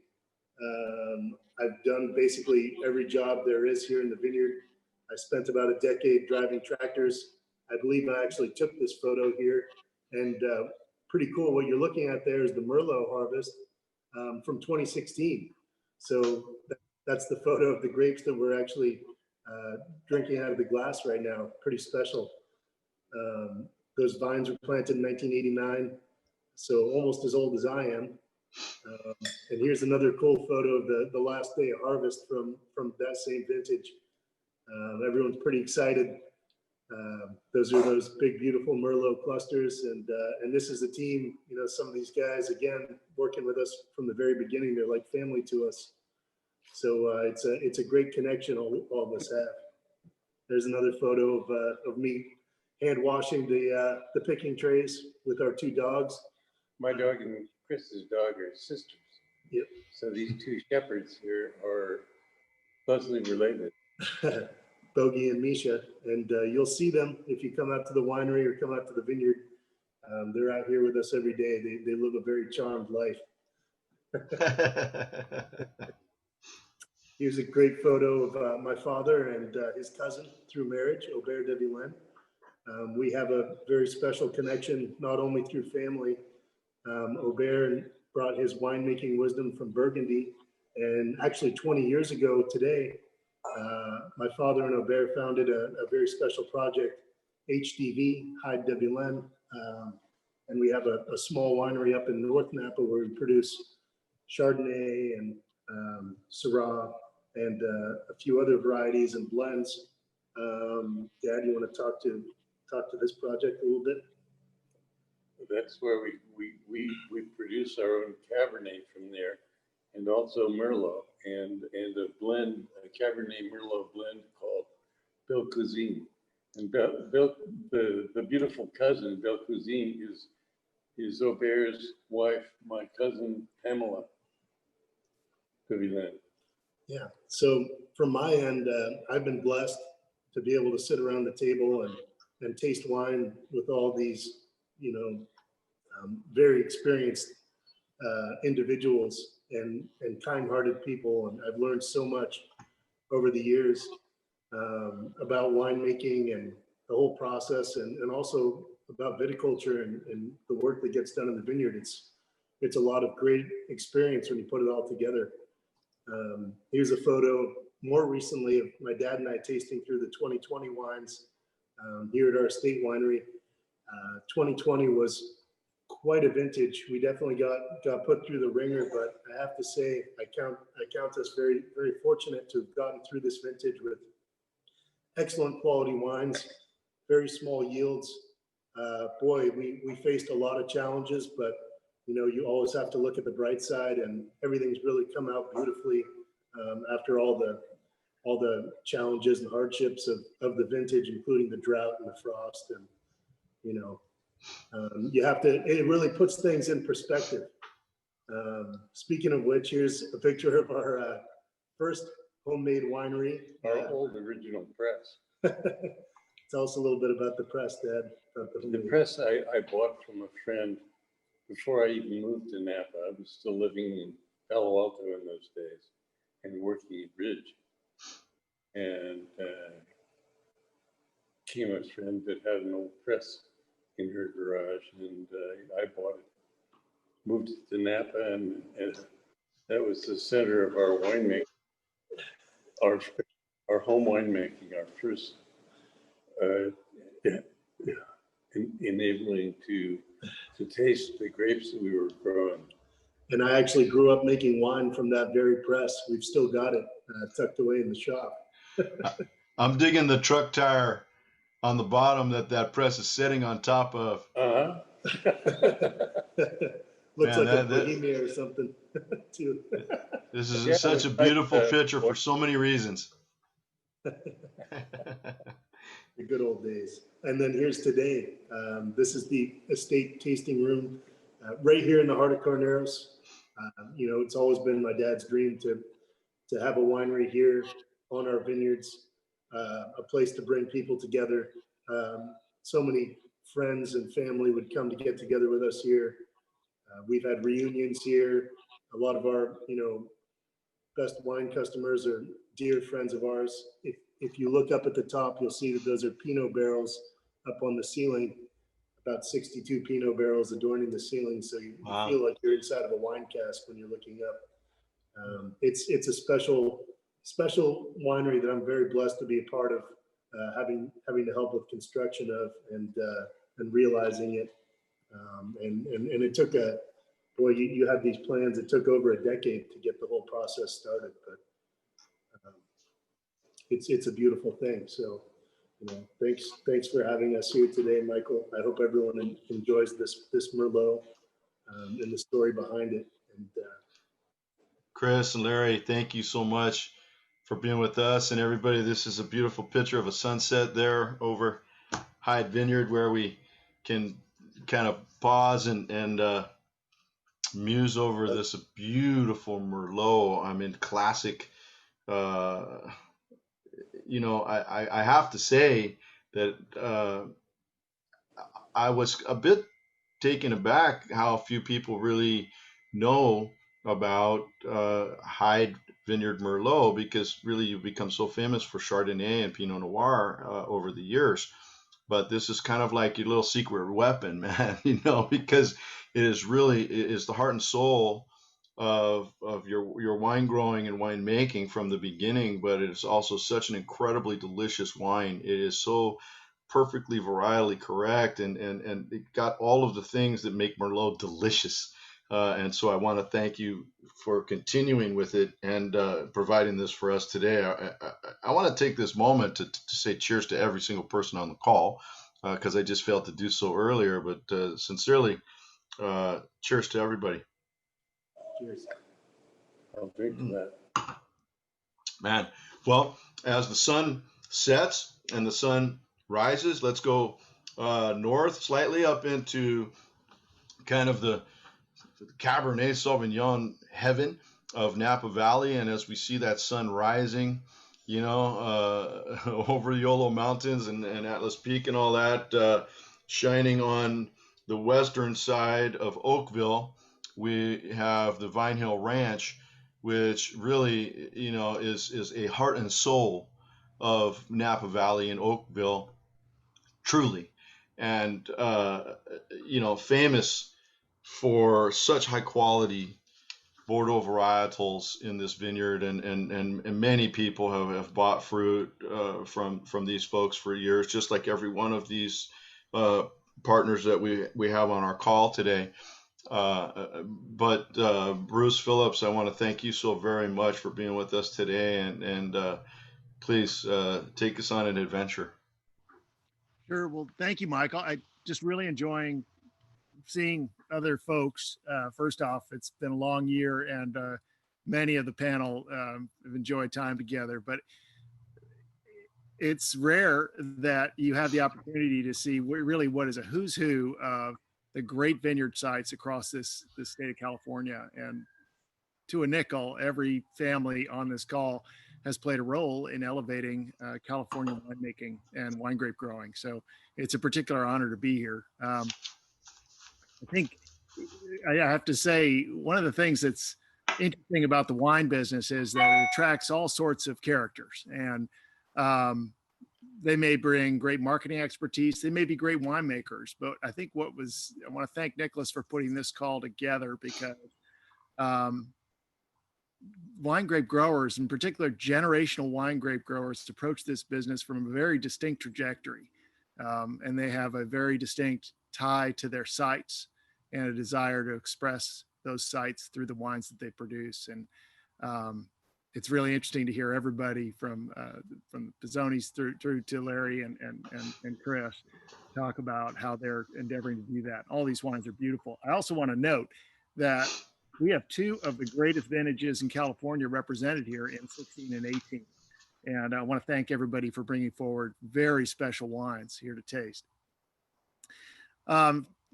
I've done basically every job there is here in the vineyard. I spent about a decade driving tractors. I believe I actually took this photo here, and pretty cool. What you're looking at there is the Merlot harvest from 2016. So that's the photo of the grapes that we're actually drinking out of the glass right now. Pretty special. Those vines were planted in 1989, so almost as old as I am. And here's another cool photo of the last day of harvest from that same vintage. Everyone's pretty excited. Those are those big, beautiful Merlot clusters, and this is the team. You know, some of these guys, again, working with us from the very beginning. They're like family to us. So it's a great connection all of us have. There's another photo of me hand washing the picking trays with our two dogs. My dog and Chris's dog are sisters. Yep. So these two shepherds here are closely related. Bogey and Misha, and you'll see them if you come out to the winery or come out to the vineyard. They're out here with us every day. They live a very charmed life. Here's a great photo of my father and his cousin through marriage, Aubert de Villaine. We have a very special connection, not only through family. Aubert brought his winemaking wisdom from Burgundy, and actually 20 years ago today, my father and Aubert founded a very special project, HDV, Hyde de Villaine, and we have a small winery up in North Napa where we produce Chardonnay and Syrah and a few other varieties and blends. Dad, you want to talk to this project a little bit? That's where we produce our own Cabernet from there, and also Merlot, and a blend, a Cabernet Merlot blend called Belle Cousine. And the beautiful cousin, Belle Cousine, is Aubert's wife, my cousin Pamela de Villaine. Yeah. So from my end, I've been blessed to be able to sit around the table and taste wine with all these, very experienced individuals and kind-hearted people. And I've learned so much over the years about winemaking and the whole process, and also about viticulture and the work that gets done in the vineyard. It's a lot of great experience when you put it all together. Here's a photo more recently of my dad and I tasting through the 2020 wines here at our estate winery. 2020 was quite a vintage. We definitely got put through the ringer, but I have to say I count us very, very fortunate to have gotten through this vintage with excellent quality wines, very small yields. Boy, we faced a lot of challenges, but you always have to look at the bright side, and everything's really come out beautifully after all the challenges and hardships of the vintage, including the drought and the frost. And it really puts things in perspective. Speaking of which, here's a picture of our first homemade winery. Our old original press. Tell us a little bit about the press, Dad. The press I bought from a friend before I even moved to Napa. I was still living in Palo Alto in those days and working at Ridge. And came a friend that had an old press in her garage, and I bought it. Moved to Napa, and that was the center of our winemaking, our home winemaking, our first enabling to taste the grapes that we were growing. And I actually grew up making wine from that very press. We've still got it tucked away in the shop. I'm digging the truck tire on the bottom that press is sitting on top of. Looks like a bohemia or something too. This is such a beautiful picture for so many reasons. The good old days. And then here's today. This is the estate tasting room right here in the heart of Carneros. It's always been my dad's dream to have a winery here on our vineyards, a place to bring people together. So many friends and family would come to get together with us here. We've had reunions here. A lot of our, best wine customers are dear friends of ours. If you look up at the top, you'll see that those are Pinot barrels up on the ceiling, about 62 Pinot barrels adorning the ceiling. So you feel like you're inside of a wine cask when you're looking up. It's a special special winery that I'm very blessed to be a part of, having to help with construction of and realizing it. And it took you had these plans. It took over a decade to get the whole process started, but it's a beautiful thing. So, thanks for having us here today, Michael. I hope everyone enjoys this Merlot and the story behind it. And Chris and Larry, thank you so much for being with us. And everybody, this is a beautiful picture of a sunset there over Hyde Vineyard, where we can kind of pause and muse over this beautiful Merlot. I mean, classic. I have to say that I was a bit taken aback how few people really know about Hyde Vineyard Merlot, because really you've become so famous for Chardonnay and Pinot Noir over the years. But this is kind of like your little secret weapon, man, because it is the heart and soul of your wine growing and wine making from the beginning. But it is also such an incredibly delicious wine. It is so perfectly varietally correct, and it got all of the things that make Merlot delicious. And so I want to thank you for continuing with it and providing this for us today. I want to take this moment to say cheers to every single person on the call, because I just failed to do so earlier. But sincerely, cheers to everybody. cheers. I'll drink to that. Man, well, as the sun sets and the sun rises, let's go north slightly up into kind of the Cabernet Sauvignon heaven of Napa Valley. And as we see that sun rising, over the Yolo Mountains and Atlas Peak and all that, shining on the western side of Oakville, we have the Vine Hill Ranch, which really, is a heart and soul of Napa Valley and Oakville, truly. And, famous for such high quality Bordeaux varietals in this vineyard, and many people have bought fruit from these folks for years, just like every one of these partners that we have on our call today. But Bruce Phillips, I want to thank you so very much for being with us today, and please take us on an adventure. Sure. Well, thank you, Michael. I just really enjoying seeing other folks. First off, it's been a long year, and many of the panel have enjoyed time together, but it's rare that you have the opportunity to see really what is a who's who of the great vineyard sites across this state of California. And to a nickel, every family on this call has played a role in elevating California winemaking and wine grape growing. So it's a particular honor to be here. I think I have to say, one of the things that's interesting about the wine business is that it attracts all sorts of characters, and they may bring great marketing expertise. They may be great winemakers, but I think I want to thank Nicholas for putting this call together, because wine grape growers, in particular generational wine grape growers, approach this business from a very distinct trajectory. And they have a very distinct tie to their sites and a desire to express those sites through the wines that they produce. And it's really interesting to hear everybody from the Pisonis through to Larry and Chris talk about how they're endeavoring to do that. All these wines are beautiful. I also want to note that we have two of the greatest vintages in California represented here in 16 and 18. And I want to thank everybody for bringing forward very special wines here to taste.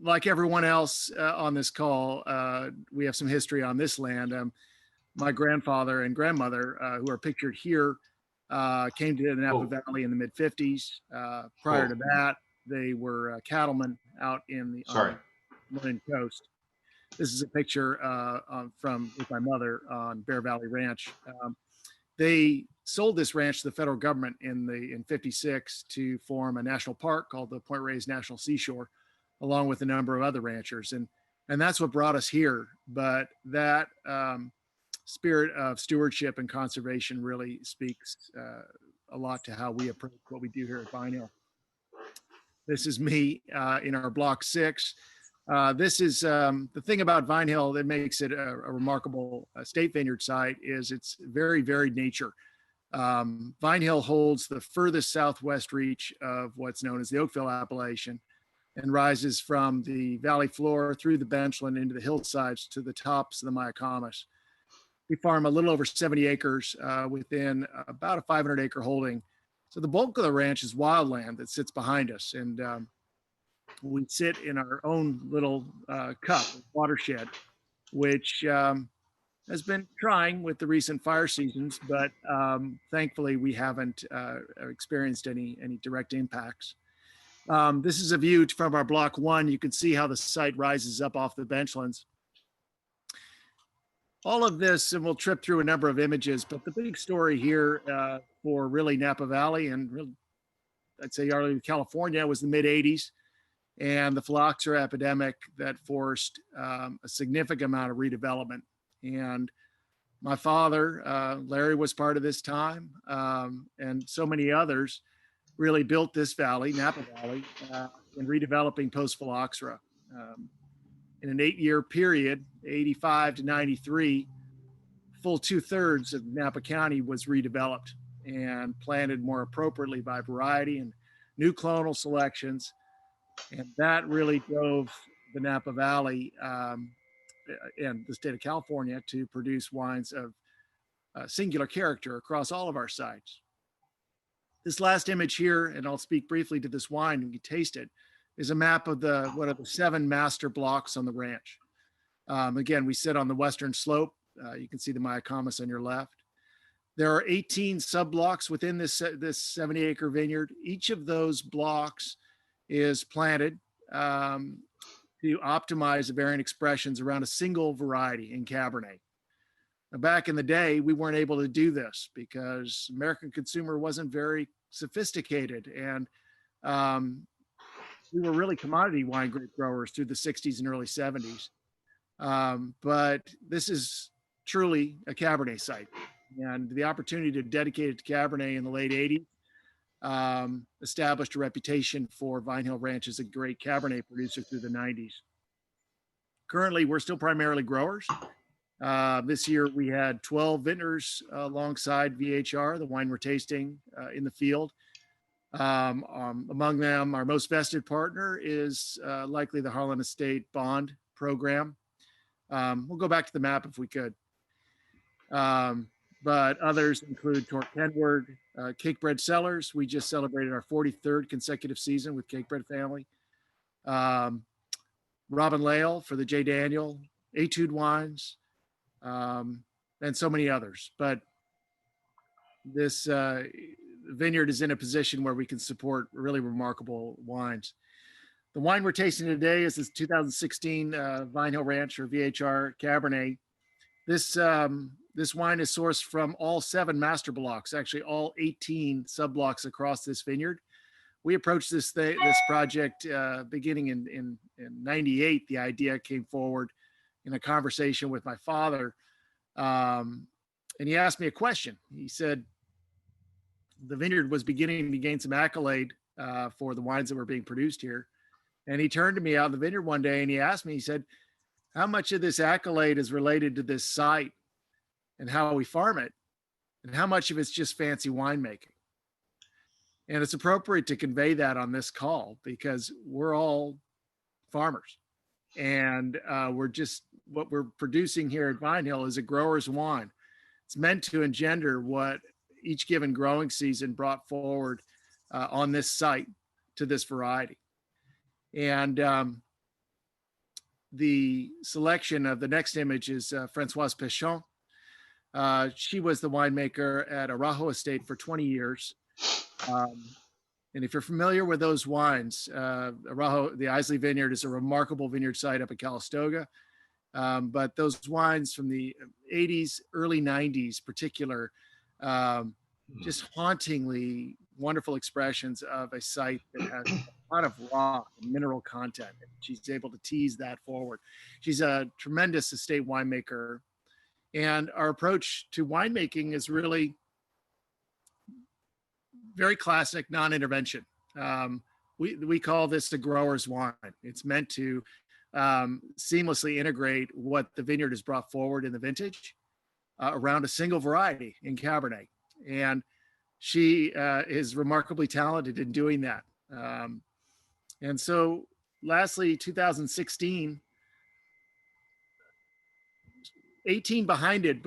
Like everyone else on this call, we have some history on this land. My grandfather and grandmother, who are pictured here, came to the Napa Valley in the mid-50s. Prior to that, they were cattlemen out on the Marin Coast. This is a picture with my mother on Bear Valley Ranch. They sold this ranch to the federal government in 56 to form a national park called the Point Reyes National Seashore, along with a number of other ranchers. And that's what brought us here. But that spirit of stewardship and conservation really speaks a lot to how we approach what we do here at Vine Hill. This is me in our block 6. This is the thing about Vine Hill that makes it a remarkable state vineyard site is it's very varied nature. Vine Hill holds the furthest southwest reach of what's known as the Oakville Appellation and rises from the valley floor through the benchland into the hillsides to the tops of the Mayacamas. We farm a little over 70 acres within about a 500-acre holding. So the bulk of the ranch is wildland that sits behind us. And we sit in our own little cup, watershed, which has been trying with the recent fire seasons, but thankfully we haven't experienced any direct impacts. This is a view from our block 1. You can see how the site rises up off the benchlands. All of this, and we'll trip through a number of images, but the big story here for really Napa Valley and really, I'd say early California was the mid-'80s and the phylloxera epidemic that forced a significant amount of redevelopment. And my father, Larry, was part of this time, and so many others really built this valley, Napa Valley, in redeveloping post-phylloxera. In an 8-year period, 85 to 93, full 2/3 of Napa County was redeveloped and planted more appropriately by variety and new clonal selections. And that really drove the Napa Valley and the state of California to produce wines of singular character across all of our sites. This last image here, and I'll speak briefly to this wine and you taste it, is a map of one of the 7 master blocks on the ranch. Again, we sit on the western slope. You can see the Mayacamas on your left. There are 18 sub-blocks within this 70-acre vineyard. Each of those blocks is planted to optimize the variant expressions around a single variety in Cabernet. Now, back in the day, we weren't able to do this because American consumer wasn't very sophisticated, and we were really commodity wine grape growers through the 60s and early 70s. But this is truly a Cabernet site. And the opportunity to dedicate it to Cabernet in the late 80s established a reputation for Vine Hill Ranch as a great Cabernet producer through the 90s. Currently, we're still primarily growers. This year, we had 12 vintners alongside VHR, the wine we're tasting in the field. Among them, our most vested partner is likely the Harlan Estate Bond Program. We'll go back to the map if we could. But others include Torque Kenward, Cakebread Cellars. We just celebrated our 43rd consecutive season with Cakebread family. Robin Lale for the J. Daniel, Etude Wines, and so many others. But this vineyard is in a position where we can support really remarkable wines. The wine we're tasting today is this 2016 Vine Hill Ranch or VHR Cabernet. This wine is sourced from all 7 master blocks, actually all 18 sub-blocks across this vineyard. We approached this project beginning in 98. The idea came forward in a conversation with my father. And he asked me a question. He said, the vineyard was beginning to gain some accolade for the wines that were being produced here. And he turned to me out in the vineyard one day and he asked me, he said, how much of this accolade is related to this site and how we farm it? And how much of it's just fancy winemaking? And it's appropriate to convey that on this call because we're all farmers. And what we're producing here at Vine Hill is a grower's wine. It's meant to engender what each given growing season brought forward on this site to this variety. And the selection of the next image is Françoise Pechon. She was the winemaker at Arajo Estate for 20 years. And if you're familiar with those wines, Arajo, the Isley Vineyard is a remarkable vineyard site up in Calistoga. But those wines from the 80s, early 90s, particular, just hauntingly wonderful expressions of a site that has a lot of rock and mineral content. And she's able to tease that forward. She's a tremendous estate winemaker. And our approach to winemaking is really very classic non-intervention. We call this the grower's wine. It's meant to seamlessly integrate what the vineyard has brought forward in the vintage around a single variety in Cabernet. And she is remarkably talented in doing that. And so lastly, 2016, 18 behind it,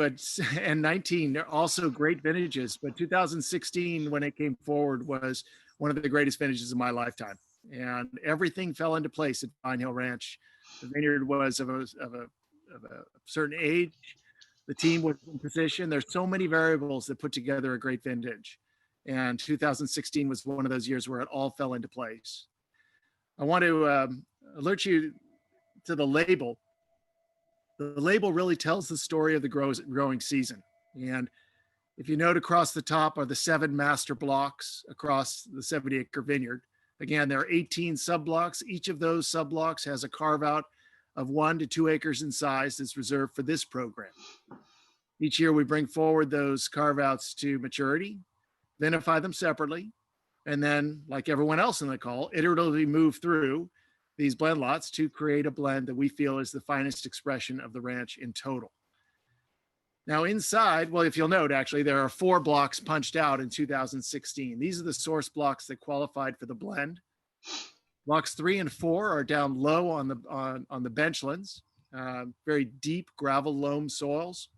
and 19, they're also great vintages. But 2016, when it came forward, was one of the greatest vintages of my lifetime. And everything fell into place at Vine Hill Ranch. The vineyard was of a certain age. The team was in position. There's so many variables that put together a great vintage. And 2016 was one of those years where it all fell into place. I want to alert you to the label. The label really tells the story of the growing season. And if you note, across the top are the 7 master blocks across the 70-acre vineyard. Again, there are 18 sub-blocks. Each of those sub-blocks has a carve-out of 1 to 2 acres in size that's reserved for this program. Each year we bring forward those carve-outs to maturity, vinify them separately, and then, like everyone else in the call, iteratively move through these blend lots to create a blend that we feel is the finest expression of the ranch in total. Now inside, well, if you'll note, actually, there are 4 blocks punched out in 2016. These are the source blocks that qualified for the blend. Blocks 3 and 4 are down low on the benchlands, very deep gravel loam soils.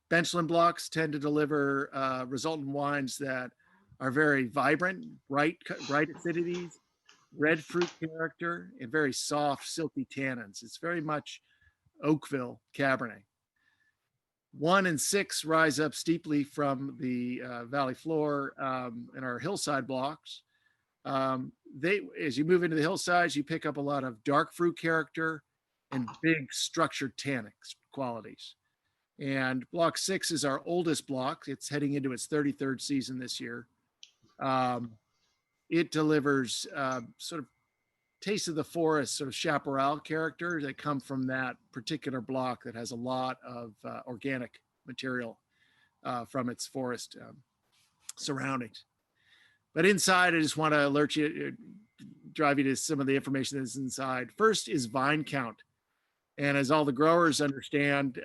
Benchland blocks tend to deliver resultant wines that are very vibrant, bright acidities, red fruit character, and very soft, silky tannins. It's very much Oakville Cabernet. 1 and 6 rise up steeply from the valley floor in our hillside blocks. As you move into the hillsides, you pick up a lot of dark fruit character and big structured tannic qualities. And block 6 is our oldest block. It's heading into its 33rd season this year. It delivers sort of taste of the forest, sort of chaparral character that come from that particular block that has a lot of organic material from its forest surroundings. But inside, I just want to alert you, drive you to some of the information that's inside. First is vine count. And as all the growers understand,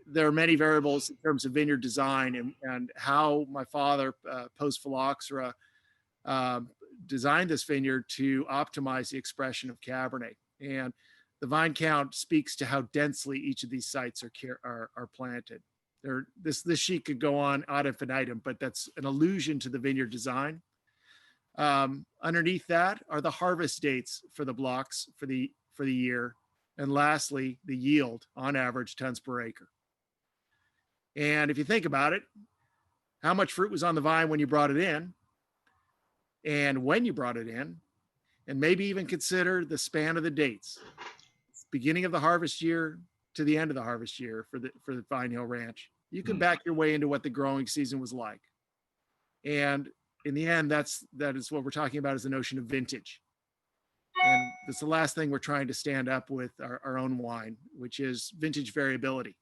there are many variables in terms of vineyard design and how my father, post-phylloxera, designed this vineyard to optimize the expression of Cabernet. And the vine count speaks to how densely each of these sites are planted. This sheet could go on ad infinitum, but that's an allusion to the vineyard design. Underneath that are the harvest dates for the blocks for the year. And lastly, the yield on average tons per acre. And if you think about it, how much fruit was on the vine when you brought it in, and when you brought it in, and maybe even consider the span of the dates, beginning of the harvest year to the end of the harvest year for the Vine Hill Ranch. You can back your way into what the growing season was like. And in the end, that is what we're talking about, is the notion of vintage. And that's the last thing we're trying to stand up with our own wine, which is vintage variability.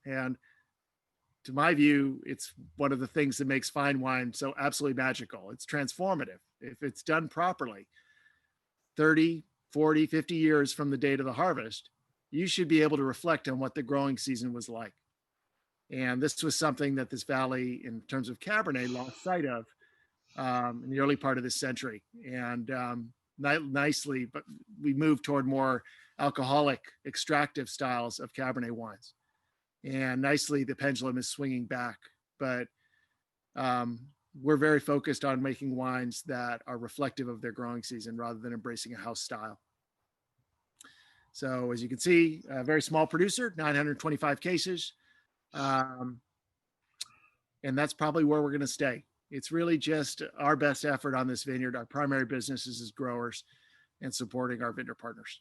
And to my view, it's one of the things that makes fine wine so absolutely magical. It's transformative. If it's done properly, 30, 40, 50 years from the date of the harvest, you should be able to reflect on what the growing season was like. And this was something that this valley, in terms of Cabernet, lost sight of in the early part of this century. And nicely, but we moved toward more alcoholic, extractive styles of Cabernet wines. And nicely, the pendulum is swinging back. But we're very focused on making wines that are reflective of their growing season rather than embracing a house style. So as you can see, a very small producer, 925 cases. And that's probably where we're going to stay. It's really just our best effort on this vineyard. Our primary business is as growers and supporting our vineyard partners.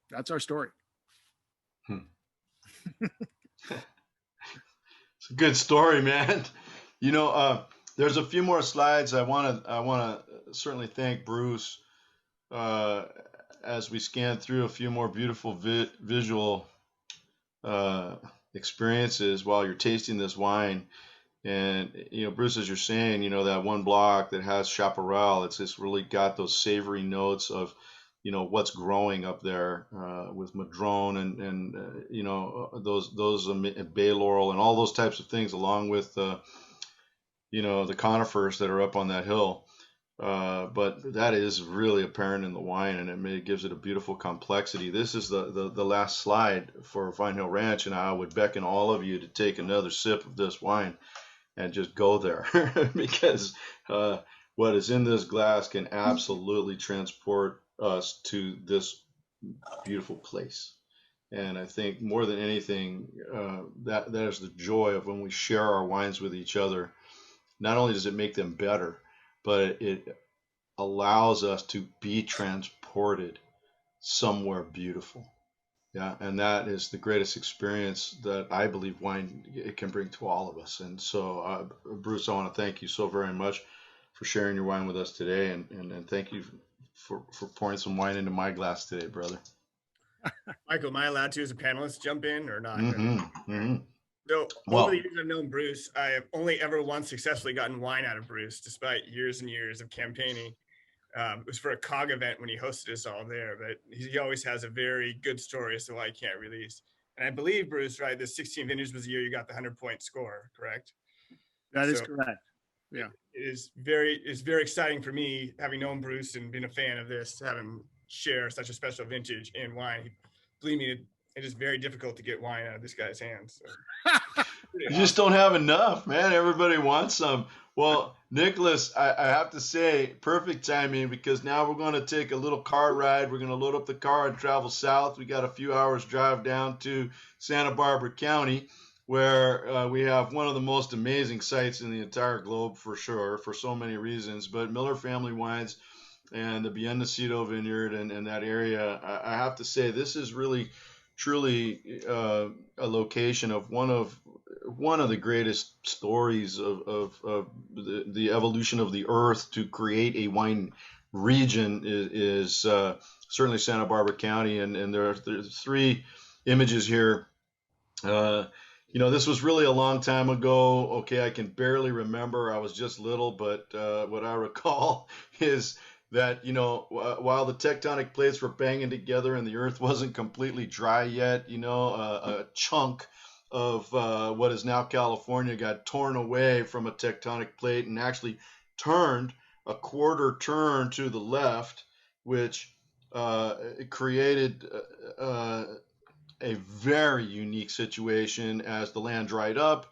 That's our story. It's a good story, man. You know, there's a few more slides. I want to certainly thank Bruce as we scan through a few more beautiful visual experiences while you're tasting this wine. And, Bruce, as you're saying, that one block that has chaparral, it's just really got those savory notes of, what's growing up there with madrone and those bay laurel and all those types of things, along with, the conifers that are up on that hill. But that is really apparent in the wine, and it gives it a beautiful complexity. This is the last slide for Vine Hill Ranch, and I would beckon all of you to take another sip of this wine and just go there because what is in this glass can absolutely transport us to this beautiful place. And I think more than anything, that is the joy of when we share our wines with each other. Not only does it make them better, but it allows us to be transported somewhere beautiful. Yeah, and that is the greatest experience that I believe wine it can bring to all of us. And so, Bruce, I want to thank you so very much for sharing your wine with us today, and thank you for pouring some wine into my glass today, brother. Michael, am I allowed to, as a panelist, jump in or not? So Well, over the years I've known Bruce, I have only ever once successfully gotten wine out of Bruce, despite years and years of campaigning. It was for a COG event when he hosted us all there, but he always has a very good story as to why he can't release. And I believe, Bruce, right, the 16 Vineyards was the year you got the 100-point score, correct? That is correct. Yeah. It's very exciting for me, having known Bruce and been a fan of this, to have him share such a special vintage in wine. Believe me, it is very difficult to get wine out of this guy's hands. So. You just don't have enough, man. Everybody wants some. Well, Nicholas, I have to say, perfect timing, because now we're going to take a little car ride. We're going to load up the car and travel south. We got a few hours drive down to Santa Barbara County, where we have one of the most amazing sites in the entire globe, for sure, for so many reasons. But Miller Family Wines and the Nacido Vineyard and that area, I have to say, this is really, truly a location of one of the greatest stories of the evolution of the earth to create a wine region is certainly Santa Barbara County, and there's three images here. This was really a long time ago. Okay, I can barely remember. I was just little, but what I recall is that, while the tectonic plates were banging together and the earth wasn't completely dry yet, a chunk of what is now California got torn away from a tectonic plate and actually turned a quarter turn to the left, which created a very unique situation as the land dried up,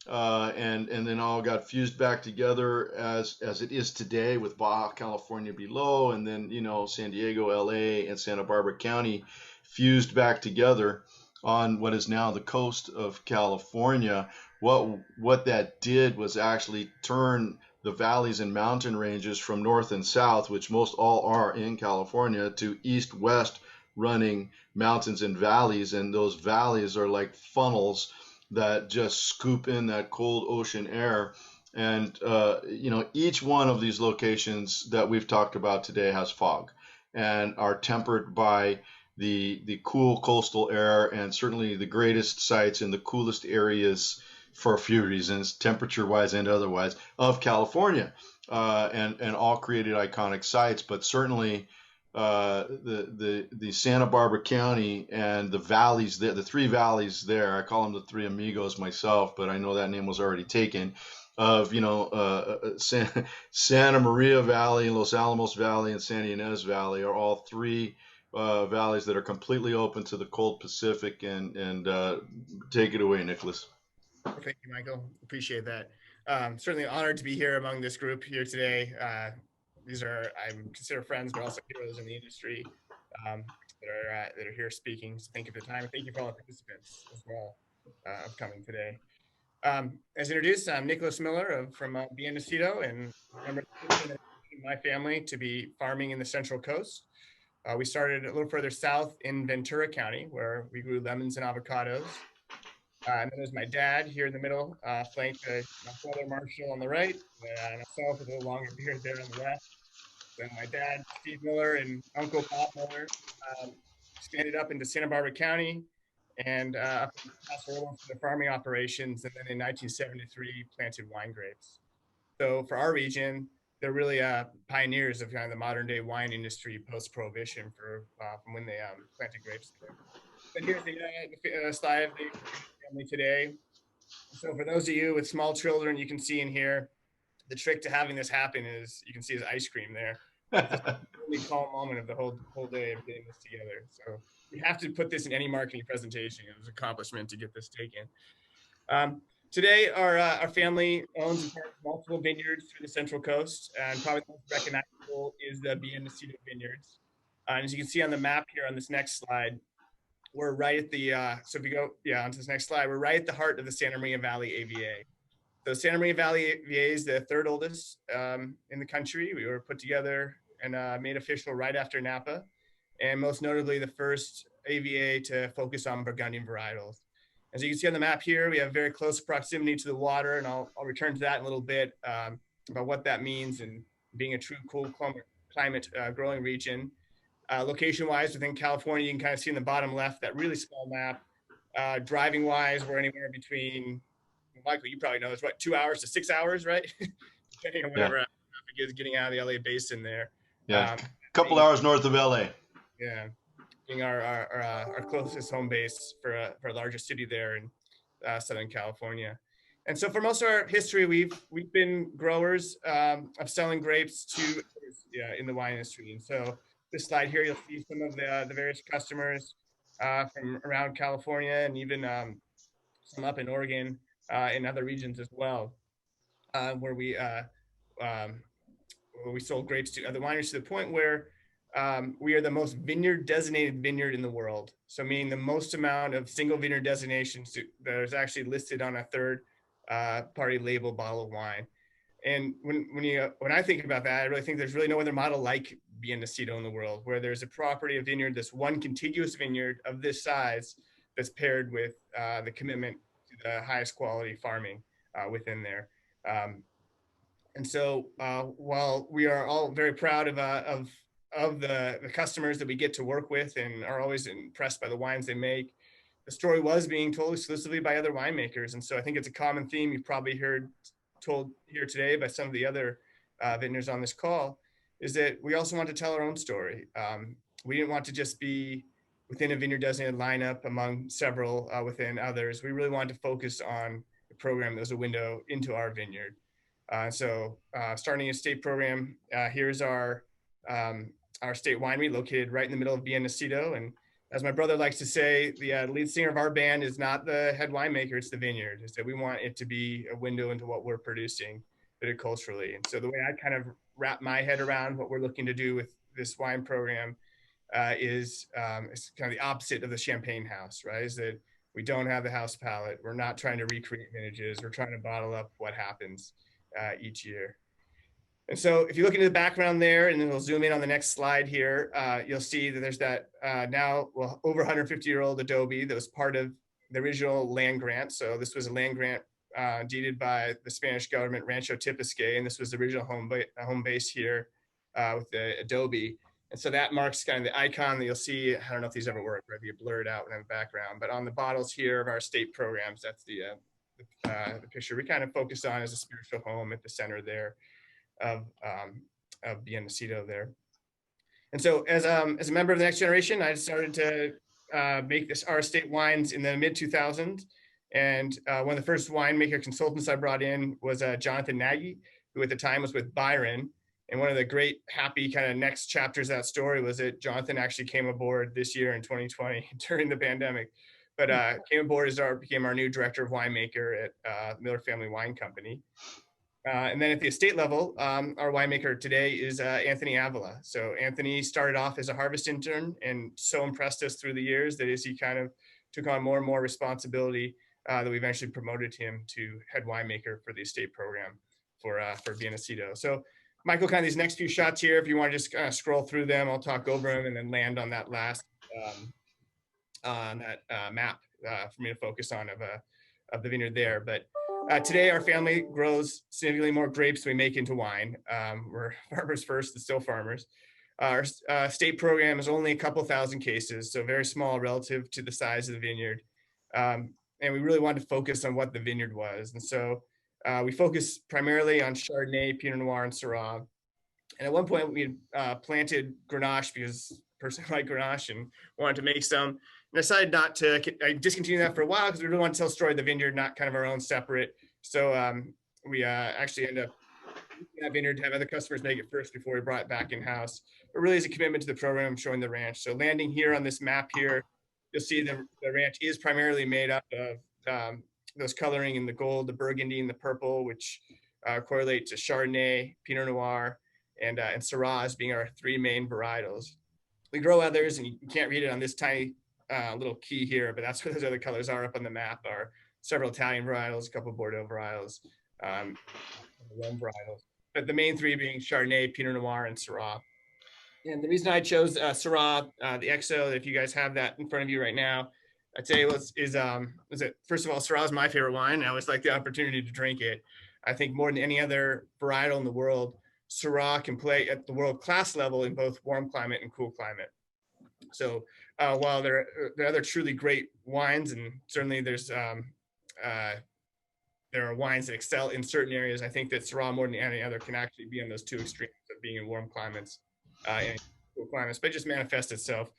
and then all got fused back together as it is today, with Baja California below, and then San Diego, LA, and Santa Barbara County fused back together on what is now the coast of California. What that did was actually turn the valleys and mountain ranges from north and south, which most all are in California, to east-west running mountains and valleys, and those valleys are like funnels that just scoop in that cold ocean air. And each one of these locations that we've talked about today has fog and are tempered by the cool coastal air, and certainly the greatest sites in the coolest areas for a few reasons, temperature wise and otherwise, of California, and all created iconic sites. But certainly the Santa Barbara County and the valleys there, the three valleys there, I call them the three amigos myself, but I know that name was already taken, of Santa Maria Valley, Los Alamos Valley, and Santa Ynez Valley are all three valleys that are completely open to the cold Pacific. And take it away, Nicholas. Thank you, Michael. Appreciate that. Certainly honored to be here among this group here today. These are, I consider friends, but also heroes in the industry that are here speaking. So thank you for the time. Thank you for all the participants as well of coming today. As introduced, I'm Nicholas Miller from Nacido, and I'm representing my family to be farming in the Central Coast. We started a little further south in Ventura County, where we grew lemons and avocados. And then there's my dad here in the middle, flanked by my brother Marshall on the right, and myself with a little longer beard there on the left. So my dad, Steve Miller, and Uncle Bob Miller expanded up into Santa Barbara County and up in Paso Robles for their farming operations, and then in 1973 planted wine grapes. So for our region, they're really pioneers of kind of the modern day wine industry post-prohibition from when they planted grapes there. And here's the slide of the family today. So for those of you with small children, you can see in here, the trick to having this happen is you can see his ice cream there. It's the only calm moment of the whole day of getting this together. So we have to put this in any marketing presentation. It was an accomplishment to get this taken. Today, our family owns and partners multiple vineyards through the Central Coast, and probably the most recognizable is the Nacido Vineyards. And as you can see on the map here on this next slide, we're right at the, so if you go, onto this next slide, we're right at the heart of the Santa Maria Valley AVA. So Santa Maria Valley AVA is the third oldest in the country. We were put together and made official right after Napa, and most notably the first AVA to focus on Burgundian varietals. As you can see on the map here, we have very close proximity to the water, and I'll return to that in a little bit about what that means and being a true cool climate growing region. Location-wise, within California, you can kind of see in the bottom left that really small map. Driving-wise, we're anywhere between, Michael, you probably know, it's what, 2 hours to 6 hours, right? Depending on whatever traffic is getting out of the LA basin there. Yeah, a couple hours north of LA. Yeah, being our closest home base for a larger city there in Southern California. And so for most of our history, we've been growers of selling grapes to in the wine industry. And so this slide here, you'll see some of the various customers from around California and even some up in Oregon and other regions as well, where we sold grapes to other wineries to the point where we are the most vineyard designated vineyard in the world. So meaning the most amount of single vineyard designations that is actually listed on a third party label bottle of wine. And when I think about that, I really think there's really no other model like Nacido in the world, where there's a property of vineyard, this one contiguous vineyard of this size that's paired with the commitment to the highest quality farming within there. And so while we are all very proud of the customers that we get to work with and are always impressed by the wines they make, the story was being told exclusively by other winemakers. And so I think it's a common theme you've probably heard told here today by some of the other vintners on this call, is that we also want to tell our own story. We didn't want to just be within a vineyard designated lineup among several within others. We really wanted to focus on the program that was a window into our vineyard. So starting a state program, here's our state winery located right in the middle of Nacido. And as my brother likes to say, the lead singer of our band is not the head winemaker, it's the vineyard. Is that we want it to be a window into what we're producing viticulturally. And so the way I kind of wrap my head around what we're looking to do with this wine program is kind of the opposite of the champagne house, right? Is that we don't have the house palate. We're not trying to recreate vintages. We're trying to bottle up what happens each year. And so if you look into the background there, and then we'll zoom in on the next slide here, you'll see that there's that now over 150-year-old adobe that was part of the original land grant. So this was a land grant deeded by the Spanish government, Rancho Tipasque, and this was the original home base here with the adobe. And so that marks kind of the icon that you'll see. I don't know if these ever work, right? They get blurred out in the background, but on the bottles here of our state programs, that's the picture we kind of focus on as a spiritual home at the center there of Nacido there. And so as a member of the next generation, I started to make our state wines in the mid 2000s. And one of the first winemaker consultants I brought in was Jonathan Nagy, who at the time was with Byron. And one of the great happy kind of next chapters of that story was that Jonathan actually came aboard this year in 2020 during the pandemic, but came aboard as became our new director of winemaker at Miller Family Wine Company. And then at the estate level, our winemaker today is Anthony Avila. So Anthony started off as a harvest intern and so impressed us through the years that as he kind of took on more and more responsibility, that we eventually promoted him to head winemaker for the estate program for Nacido. So Michael, kind of these next few shots here, if you want to just kind of scroll through them, I'll talk over them and then land on that last map for me to focus on of the vineyard there. But Today, our family grows significantly more grapes than we make into wine. We're farmers first and still farmers. Our state program is only a couple thousand cases, so very small relative to the size of the vineyard. And we really wanted to focus on what the vineyard was. And so we focus primarily on Chardonnay, Pinot Noir, and Syrah. And at one point we had planted Grenache because personally I like Grenache and wanted to make some. And I decided not to, I discontinued that for a while because we really want to tell the story of the vineyard, not kind of our own separate. So we actually ended up that vineyard to have other customers make it first before we brought it back in-house. But really is a commitment to the program, showing the ranch. So landing here on this map here, you'll see the ranch is primarily made up of those coloring in the gold, the burgundy, and the purple, which correlate to Chardonnay, Pinot Noir, and Syrah as being our three main varietals. We grow others, and you can't read it on this tiny little key here, but that's where those other colors are up on the map, are several Italian varietals, a couple of Bordeaux varietals, Rome varietals. But the main three being Chardonnay, Pinot Noir, and Syrah. And the reason I chose Syrah, the XO, if you guys have that in front of you right now, I'd say is that first of all, Syrah is my favorite wine. I always like the opportunity to drink it. I think more than any other varietal in the world, Syrah can play at the world class level in both warm climate and cool climate. So while there are other truly great wines, and certainly there are wines that excel in certain areas, I think that Syrah more than any other can actually be on those two extremes of being in warm climates and cool climates, but it just manifests itself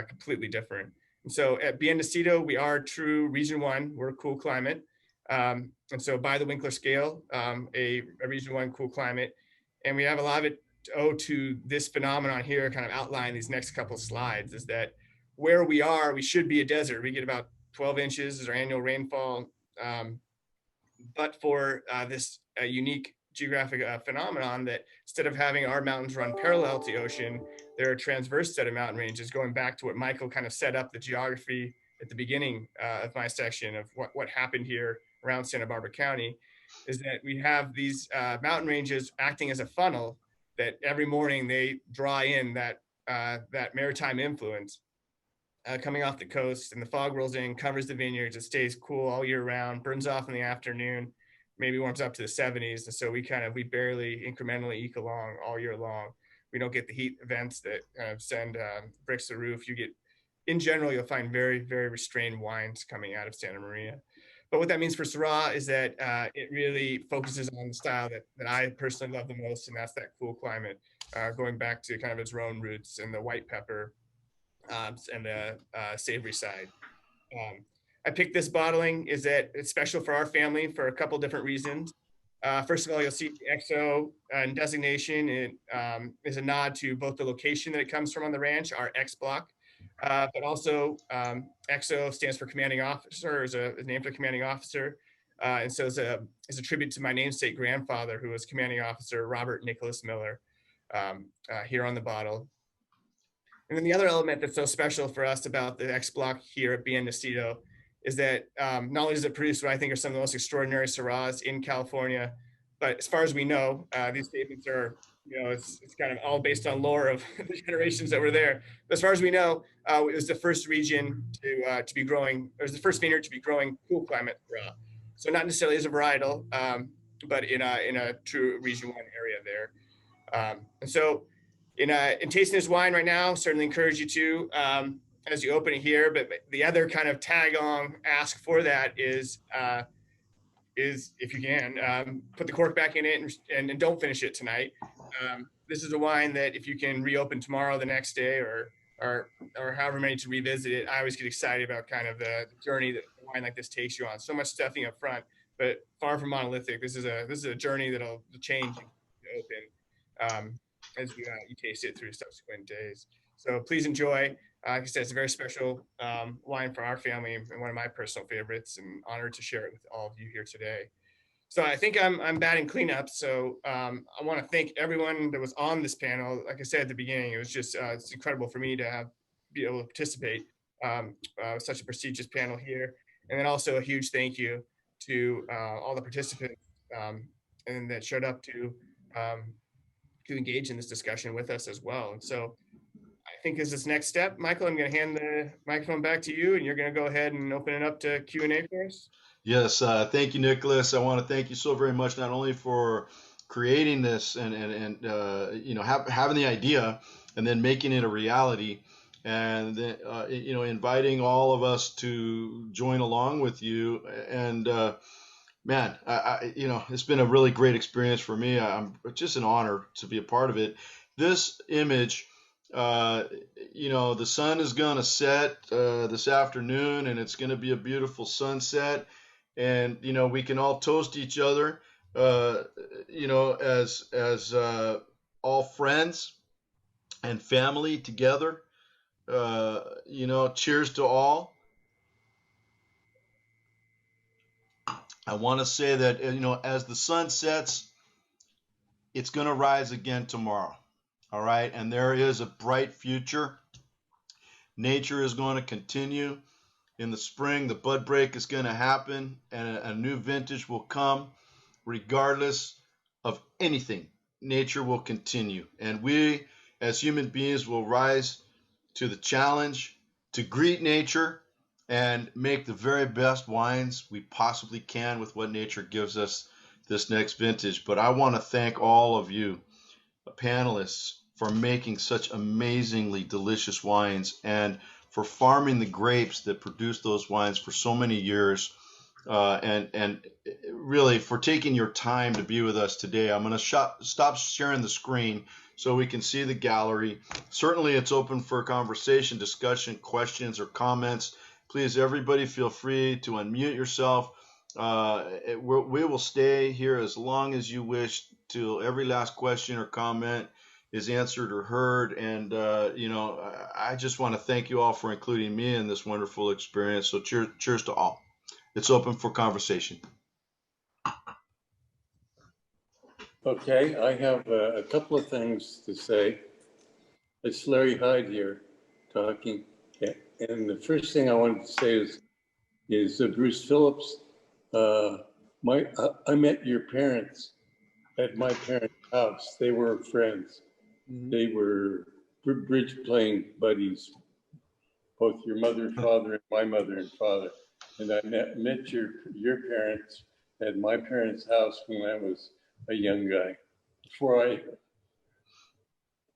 completely different. And so at Nacido, we are true region 1, we're a cool climate. And so by the Winkler scale, a region 1 cool climate. And we have a lot of it owe to this phenomenon here, kind of outline these next couple slides, is that where we are, we should be a desert. We get about 12 inches as our annual rainfall. But for this unique geographic phenomenon that instead of having our mountains run parallel to the ocean, there are a transverse set of mountain ranges, going back to what Michael kind of set up the geography at the beginning of my section of what happened here around Santa Barbara County, is that we have these mountain ranges acting as a funnel that every morning they draw in that maritime influence coming off the coast, and the fog rolls in, covers the vineyards. It stays cool all year round, burns off in the afternoon, maybe warms up to the 70s. And so we barely incrementally eke along all year long. We don't get the heat events that kind of send bricks to the roof. You get, in general, you'll find very, very restrained wines coming out of Santa Maria. But what that means for Syrah is that it really focuses on the style that I personally love the most, and that's that cool climate, going back to kind of its Rhone roots and the white pepper and the savory side. I picked this bottling is that it's special for our family for a couple different reasons. First of all, you'll see the XO and designation. It is a nod to both the location that it comes from on the ranch, our X block, but also XO stands for commanding officer, is a name for commanding officer. And so it's a tribute to my namesake grandfather, who was commanding officer Robert Nicholas Miller, here on the bottle. And then the other element that's so special for us about the X block here at Nacido is that not only does it produce what I think are some of the most extraordinary Syrahs in California, but as far as we know, these statements are, it's kind of all based on lore of the generations that were there. But as far as we know, it was the first region to be growing, or was the first vineyard to be growing cool climate Syrah. So not necessarily as a varietal, but in a true region 1 area there. And so in tasting this wine right now, certainly encourage you to, as you open it here, but the other kind of tag on ask for that is if you can, put the cork back in it and don't finish it tonight. This is a wine that if you can reopen tomorrow, the next day, or however many to revisit it, I always get excited about kind of the journey that a wine like this takes you on. So much stuffing up front, but far from monolithic. This is a journey that'll change you open as you taste it through subsequent days. So please enjoy. Like I said, it's a very special wine for our family and one of my personal favorites, and honored to share it with all of you here today. So I think I'm batting cleanup. So I want to thank everyone that was on this panel. Like I said at the beginning, it was just it's incredible for me to be able to participate with such a prestigious panel here. And then also a huge thank you to all the participants and that showed up to engage in this discussion with us as well. And so think is this next step. Michael, I'm going to hand the microphone back to you, and you're going to go ahead and open it up to Q&A for us. Yes, thank you, Nicholas. I want to thank you so very much, not only for creating this and you know, having the idea and then making it a reality, and then you know, inviting all of us to join along with you. And man, you know, it's been a really great experience for me. I'm just an honor to be a part of it. This image, you know, the sun is going to set this afternoon, and it's going to be a beautiful sunset. And you know, we can all toast each other, you know, as all friends and family together. You know, cheers to all. I want to say that, you know, as the sun sets, it's going to rise again tomorrow. All right. And there is a bright future. Nature is going to continue. In the spring, the bud break is going to happen, and a new vintage will come. Regardless of anything, nature will continue. And we, as human beings, will rise to the challenge to greet nature and make the very best wines we possibly can with what nature gives us this next vintage. But I want to thank all of you, panelists, for making such amazingly delicious wines and for farming the grapes that produce those wines for so many years. And really for taking your time to be with us today. I'm going to stop sharing the screen so we can see the gallery. Certainly it's open for conversation, discussion, questions, or comments. Please, everybody, feel free to unmute yourself. We will stay here as long as you wish till every last question or comment is answered or heard. And, you know, I just want to thank you all for including me in this wonderful experience. So cheers to all. It's open for conversation. Okay, I have a couple of things to say. It's Larry Hyde here talking. And the first thing I wanted to say is Bruce Phillips. I met your parents at my parents' house. They were friends. Mm-hmm. They were bridge playing buddies, both your mother, father, and my mother and father. And I met your parents at my parents' house when I was a young guy,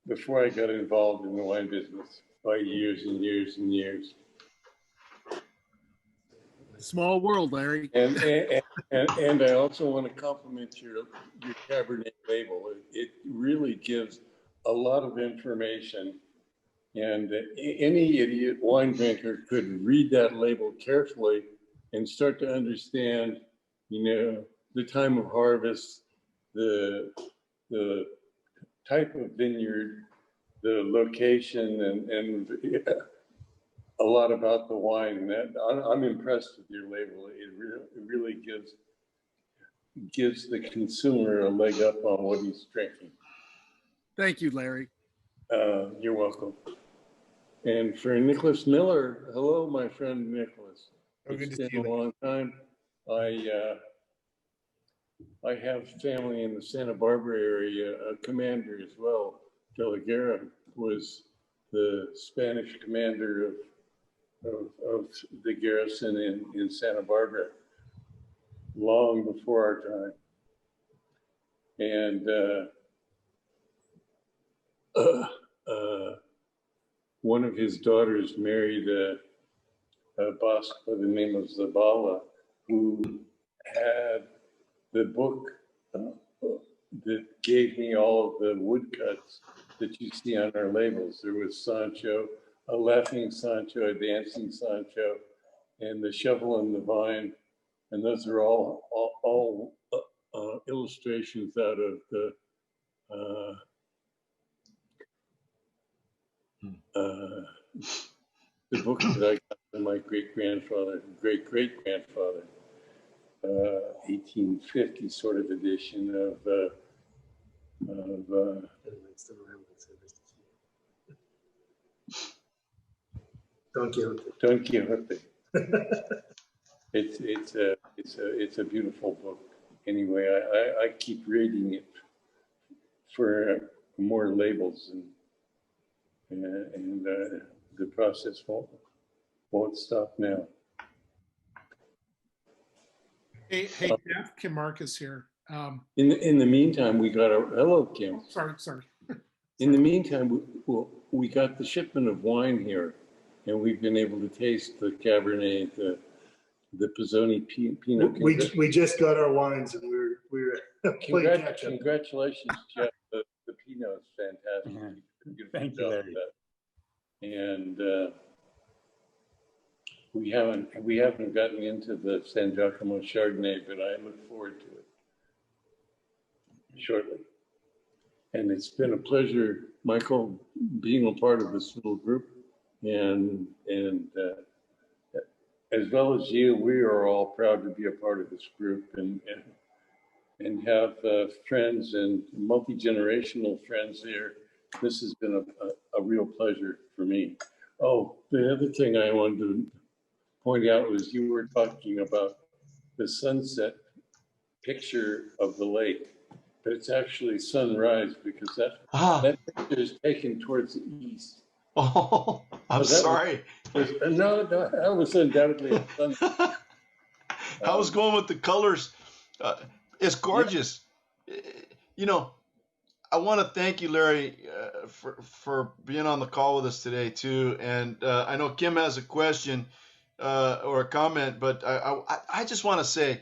before I got involved in the wine business by years and years and years. Small world, Larry. And I also want to compliment your Cabernet label. It really gives a lot of information. And any idiot wine drinker could read that label carefully and start to understand, you know, the time of harvest, the type of vineyard, the location, and a lot about the wine. That I'm impressed with your label. It really gives the consumer a leg up on what he's drinking. Thank you, Larry. You're welcome. And for Nicholas Miller, hello, my friend Nicholas. It's been a long time. I have family in the Santa Barbara area. A commander as well, De la Guerra, was the Spanish commander of the garrison in Santa Barbara, long before our time. And one of his daughters married a boss by the name of Zabala, who had the book that gave me all of the woodcuts that you see on our labels. There was Sancho, a laughing Sancho, a dancing Sancho, and the shovel and the vine. And those are all illustrations out of the book that I got from my great-grandfather, great-great-grandfather, 1850 sort of edition of Don Quixote. Don Quixote. It's a beautiful book. Anyway, I keep reading it for more labels, and the process won't stop now. Hey, Jeff, Kim Marcus here. In the meantime, we got hello, Kim. Sorry. In the meantime, we got the shipment of wine here, and we've been able to taste the Cabernet, the Pisoni Pinot. We just got our wines, and we're playing catch up. Congratulations, Jeff. The Pinot is fantastic. Thank you, Larry. And we haven't gotten into the Sangiacomo Chardonnay, but I look forward to it shortly. And it's been a pleasure, Michael, being a part of this little group, and as well as you, we are all proud to be a part of this group and have friends and multi-generational friends here. This has been a real pleasure for me. Oh, the other thing I wanted to point out was you were talking about the sunset picture of the lake, but it's actually sunrise because that picture is taken towards the east. Oh, I'm sorry. No, that was undoubtedly a sunset. I was going with the colors. It's gorgeous. Yeah. I want to thank you, Larry, for being on the call with us today too. And I know Kim has a question or a comment, but I just want to say,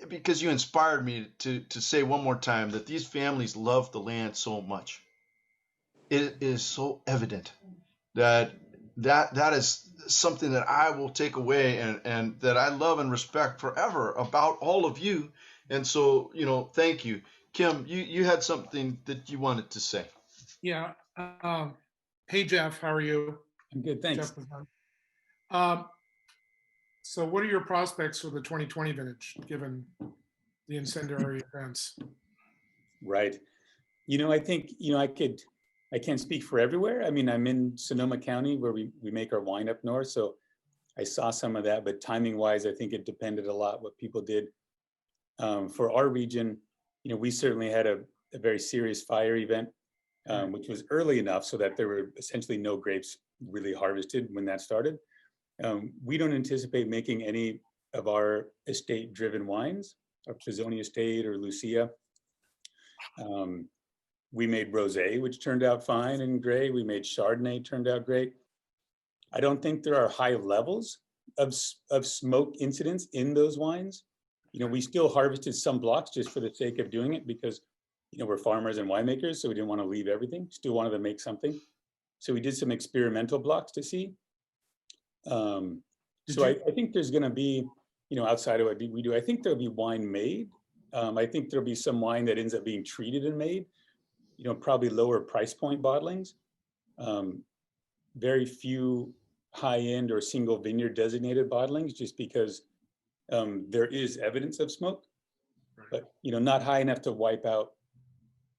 because you inspired me to say one more time that these families love the land so much. It is so evident that is something that I will take away and that I love and respect forever about all of you. And so, thank you. Kim, you had something that you wanted to say. Yeah. Hey, Jeff, how are you? I'm good, thanks. So what are your prospects for the 2020 vintage, given the incendiary events? Right. I think, I can't speak for everywhere. I mean, I'm in Sonoma County where we make our wine up north. So I saw some of that, but timing wise, I think it depended a lot what people did. For our region, we certainly had a very serious fire event, which was early enough so that there were essentially no grapes really harvested when that started. We don't anticipate making any of our estate-driven wines, our Pisoni estate or Lucia. We made rosé, which turned out fine and great. We made Chardonnay, turned out great. I don't think there are high levels of smoke incidents in those wines. We still harvested some blocks just for the sake of doing it because, we're farmers and winemakers, so we didn't want to leave everything. Still wanted to make something. So we did some experimental blocks to see. I think there's going to be, outside of what we do, I think there'll be wine made. I think there'll be some wine that ends up being treated and made, probably lower price point bottlings. Very few high-end or single vineyard designated bottlings, just because there is evidence of smoke, but, not high enough to wipe out,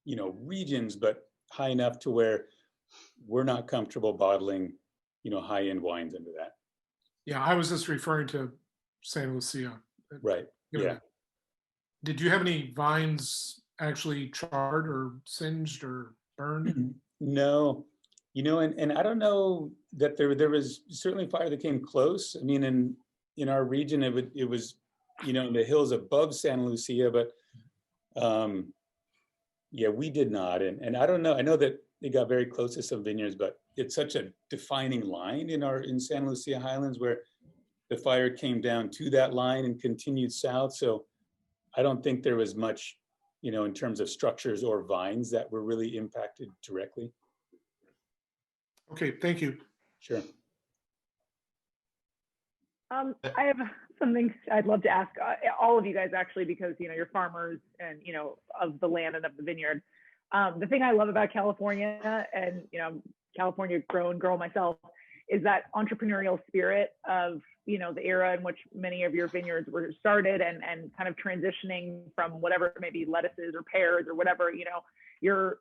regions, but high enough to where we're not comfortable bottling, high-end wines into that. Yeah, I was just referring to San Lucia. Right. Yeah. Did you have any vines actually charred or singed or burned? No, and I don't know that there was certainly fire that came close. I mean, in our region, it was, in the hills above San Lucia, but yeah, we did not. And I don't know. I know that they got very close to some vineyards, but it's such a defining line in San Lucia Highlands where the fire came down to that line and continued south. So I don't think there was much, in terms of structures or vines that were really impacted directly. Okay, thank you. Sure. I have something I'd love to ask all of you guys, actually, because you're farmers and of the land and of the vineyard. The thing I love about California, and California grown girl myself, is that entrepreneurial spirit of the era in which many of your vineyards were started, and kind of transitioning from whatever, maybe lettuces or pears or whatever your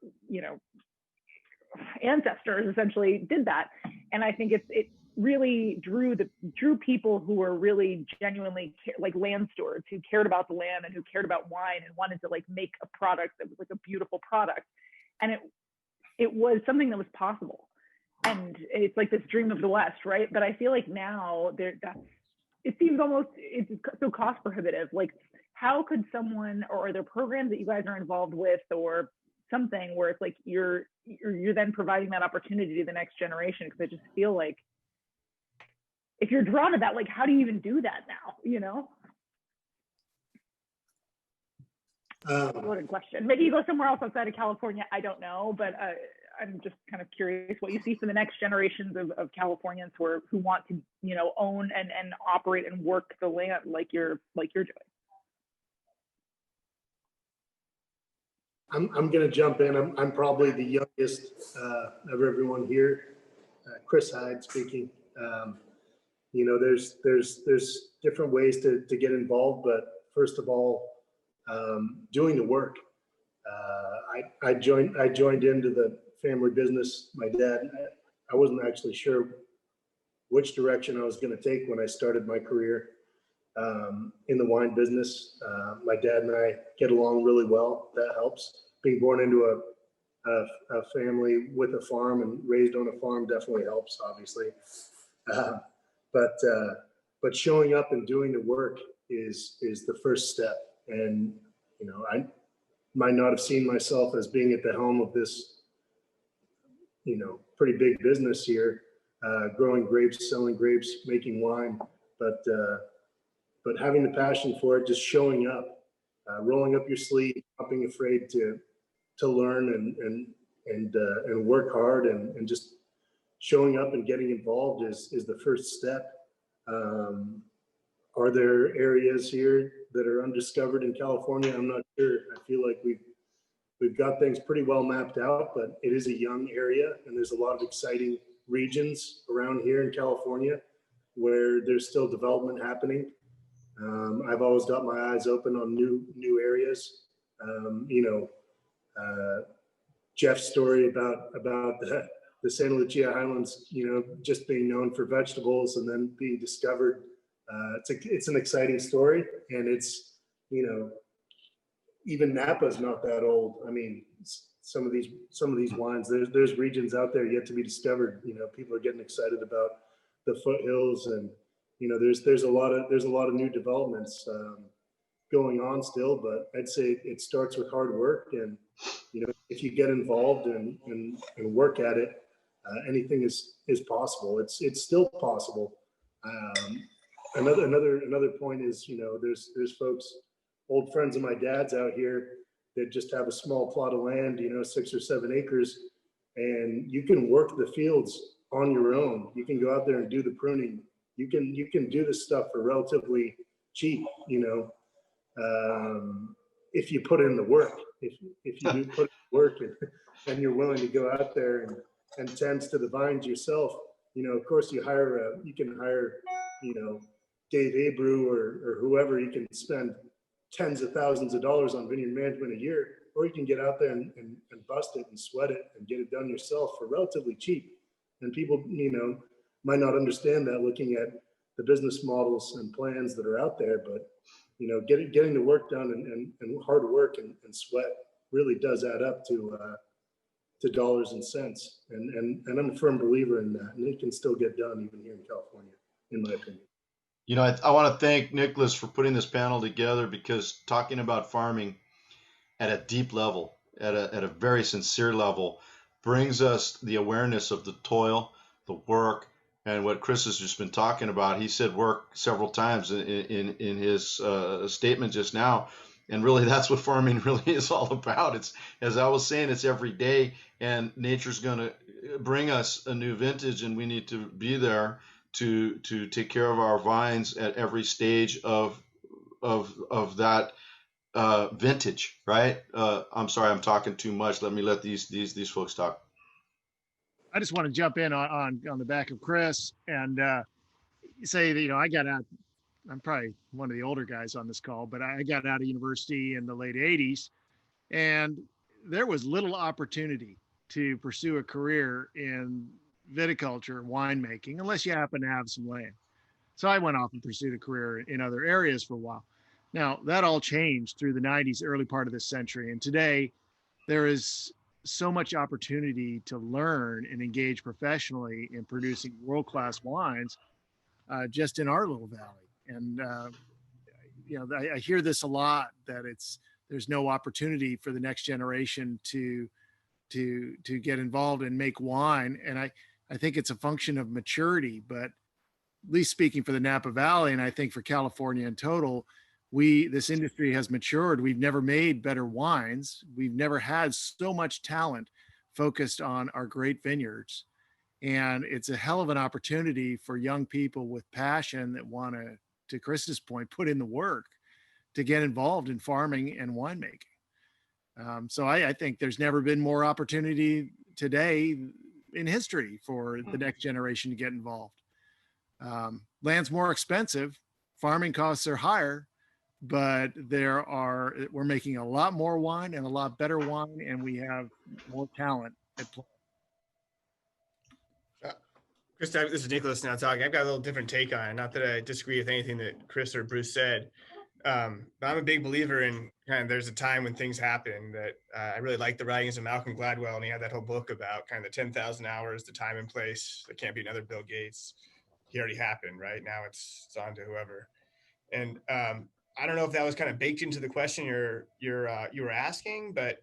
ancestors essentially did that. And I think it really drew people who were really genuinely like land stewards, who cared about the land and who cared about wine and wanted to make a product that was like a beautiful product. And it was something that was possible. and it's like this dream of the West, right? But I feel like now it seems almost, it's so cost prohibitive. Like, how could someone, or are there programs that you guys are involved with or something where it's like you're then providing that opportunity to the next generation? Because I just feel like if you're drawn to that, like, how do you even do that now, you know? Loaded question. Maybe you go somewhere else outside of California. I don't know, but I'm just kind of curious what you see for the next generations of Californians who want to, you know, own and operate and work the land like you're doing. I'm going to jump in. I'm probably the youngest of everyone here. Chris Hyde speaking. You know, there's different ways to get involved, but first of all, doing the work. I joined into the family business. My dad, I wasn't actually sure which direction I was going to take when I started my career in the wine business. My dad and I get along really well. That helps. Being born into a family with a farm and raised on a farm definitely helps, obviously. But showing up and doing the work is the first step. And you know, I might not have seen myself as being at the helm of this, you know, pretty big business here, growing grapes, selling grapes, making wine, but having the passion for it, just showing up, rolling up your sleeve, not being afraid to learn and work hard and just showing up and getting involved is the first step. Are there areas here that are undiscovered in California? I'm not sure. I feel like we've got things pretty well mapped out, but it is a young area and there's a lot of exciting regions around here in California where there's still development happening. I've always got my eyes open on new areas. You know, Jeff's story about the Santa Lucia Highlands, you know, just being known for vegetables and then being discovered. It's an exciting story, and it's, you know, even Napa's not that old. I mean, some of these wines, there's regions out there yet to be discovered. You know, people are getting excited about the foothills, and you know, there's a lot of new developments going on still. But I'd say it starts with hard work, and you know, if you get involved and work at it, anything is possible. It's still possible. Another point is, you know, there's folks, old friends of my dad's out here that just have a small plot of land, you know, 6 or 7 acres, and you can work the fields on your own. You can go out there and do the pruning. You can do this stuff for relatively cheap, you know, if you put in the work. If you do put in the work and you're willing to go out there and tend to the vines yourself, you know, of course you can hire, you know, Dave Abreu or whoever. You can spend tens of thousands of dollars on vineyard management a year, or you can get out there and bust it and sweat it and get it done yourself for relatively cheap. And people, you know, might not understand that looking at the business models and plans that are out there, but you know, getting the work done and hard work and sweat really does add up to dollars and cents. And I'm a firm believer in that, and it can still get done even here in California, in my opinion. You know, I want to thank Nicholas for putting this panel together, because talking about farming at a deep level, at a very sincere level, brings us the awareness of the toil, the work, and what Chris has just been talking about. He said work several times in his statement just now, and really that's what farming really is all about. It's, as I was saying, it's every day, and nature's going to bring us a new vintage, and we need to be there to take care of our vines at every stage of that vintage, right? I'm sorry, I'm talking too much. Let me let these folks talk. I just want to jump in on the back of Chris and say that, you know, I got out, I'm probably one of the older guys on this call, but I got out of university in the late 80s, and there was little opportunity to pursue a career in viticulture, winemaking, unless you happen to have some land. So I went off and pursued a career in other areas for a while. Now, that all changed through the 90s, early part of this century. And today there is so much opportunity to learn and engage professionally in producing world-class wines just in our little valley. And I hear this a lot, that there's no opportunity for the next generation to get involved and make wine. And I think it's a function of maturity, but at least speaking for the Napa Valley, and I think for California in total, this industry has matured. We've never made better wines. We've never had so much talent focused on our great vineyards. And it's a hell of an opportunity for young people with passion that want to Chris's point, put in the work to get involved in farming and winemaking. So I think there's never been more opportunity today in history for the next generation to get involved. Land's more expensive, farming costs are higher, but we're making a lot more wine and a lot better wine, and we have more talent at play. Chris, this is Nicholas now talking. I've got a little different take on it. Not that I disagree with anything that Chris or Bruce said, but I'm a big believer in kind of there's a time when things happen that I really like the writings of Malcolm Gladwell, and he had that whole book about kind of the 10,000 hours, the time and place. There can't be another Bill Gates. He already happened, right? Now it's on to whoever. And I don't know if that was kind of baked into the question you were asking, but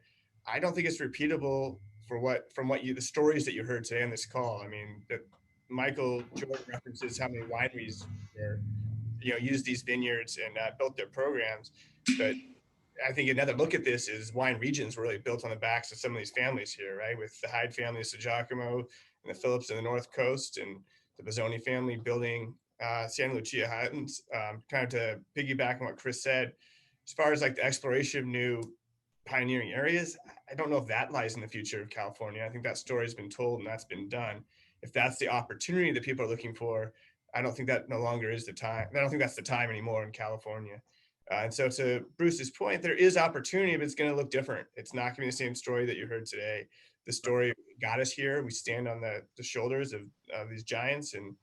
I don't think it's repeatable the stories that you heard today on this call. I mean, Michael Jordan references how many wineries use these vineyards and built their programs, but I think another look at this is wine regions were really built on the backs of some of these families here, right? With the Hyde family of Sangiacomo and the Phillips in the North Coast, and the Pisoni family building Santa Lucia Highlands. Kind of to piggyback on what Chris said, as far as like the exploration of new pioneering areas, I don't know if that lies in the future of California. I think that story has been told and that's been done. If that's the opportunity that people are looking for, I don't think that no longer is the time. I don't think that's the time anymore in California. And so to Bruce's point, there is opportunity, but it's going to look different. It's not going to be the same story that you heard today. The story got us here. We stand on the shoulders of these giants, and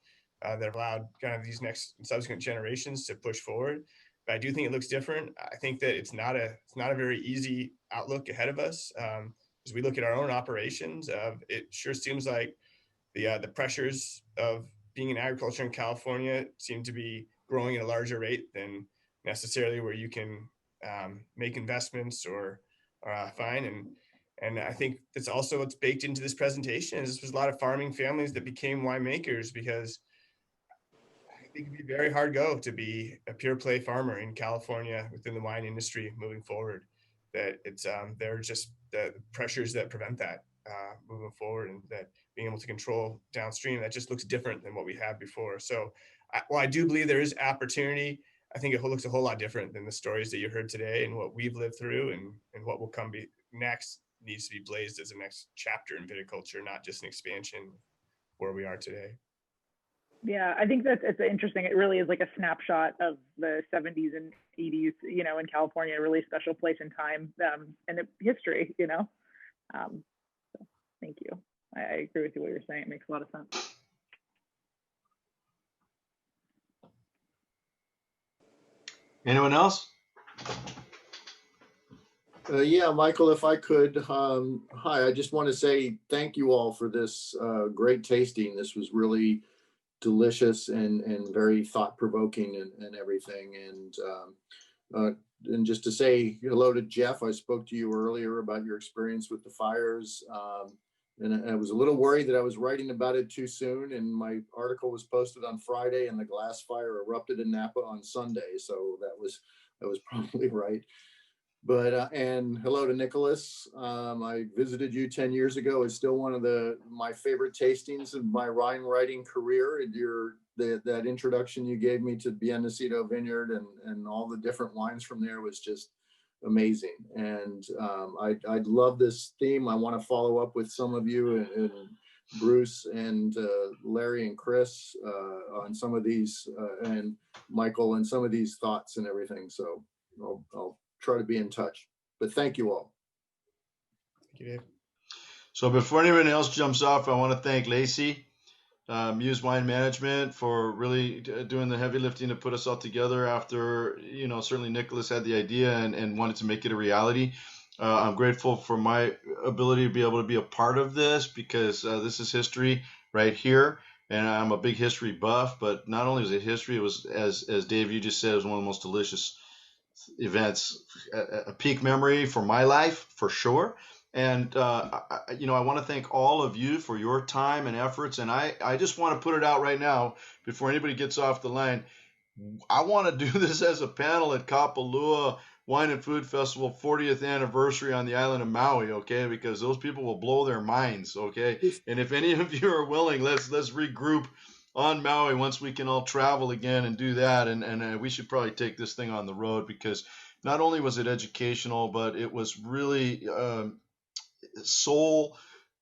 that have allowed kind of these next and subsequent generations to push forward. But I do think it looks different. I think that it's not a very easy outlook ahead of us. As we look at our own operations, it sure seems like the pressures of being in agriculture in California seem to be growing at a larger rate than necessarily where you can make investments or find. And I think that's also what's baked into this presentation is there's a lot of farming families that became winemakers, because I think it'd be very hard go to be a pure play farmer in California within the wine industry moving forward. That it's there are just the pressures that prevent that moving forward, and that being able to control downstream, that just looks different than what we had before. So while I do believe there is opportunity, I think it looks a whole lot different than the stories that you heard today and what we've lived through, and what will come next needs to be blazed as a next chapter in viticulture, not just an expansion where we are today. Yeah, I think it's interesting. It really is like a snapshot of the 70s and 80s, in California, a really special place in time and history, So thank you. I agree with you what you're saying. It makes a lot of sense. Anyone else? Yeah, Michael, if I could, hi, I just want to say thank you all for this great tasting. This was really delicious and very thought-provoking and everything. And just to say hello to Jeff, I spoke to you earlier about your experience with the fires. And I was a little worried that I was writing about it too soon. And my article was posted on Friday and the glass fire erupted in Napa on Sunday. So that was probably right. But and hello to Nicholas. I visited you 10 years ago. It's still one of my favorite tastings of my wine writing career. And that introduction you gave me to Nacido Vineyard and all the different wines from there was just amazing. And I love this theme. I want to follow up with some of you and Bruce and Larry and Chris on some of these and Michael and some of these thoughts and everything. So I'll try to be in touch, but thank you all. Thank you, Dave. So before anyone else jumps off, I want to thank Lacey, Muse Wine Management, for really doing the heavy lifting to put us all together after, certainly Nicholas had the idea and wanted to make it a reality. I'm grateful for my ability to be able to be a part of this because this is history right here. And I'm a big history buff, but not only was it history, it was, as Dave, you just said, it was one of the most delicious events, a peak memory for my life, for sure. And, I want to thank all of you for your time and efforts. And I just want to put it out right now before anybody gets off the line. I want to do this as a panel at Kapalua Wine and Food Festival 40th anniversary on the island of Maui, okay? Because those people will blow their minds, okay? And if any of you are willing, let's regroup on Maui once we can all travel again and do that. And we should probably take this thing on the road because not only was it educational, but it was really soul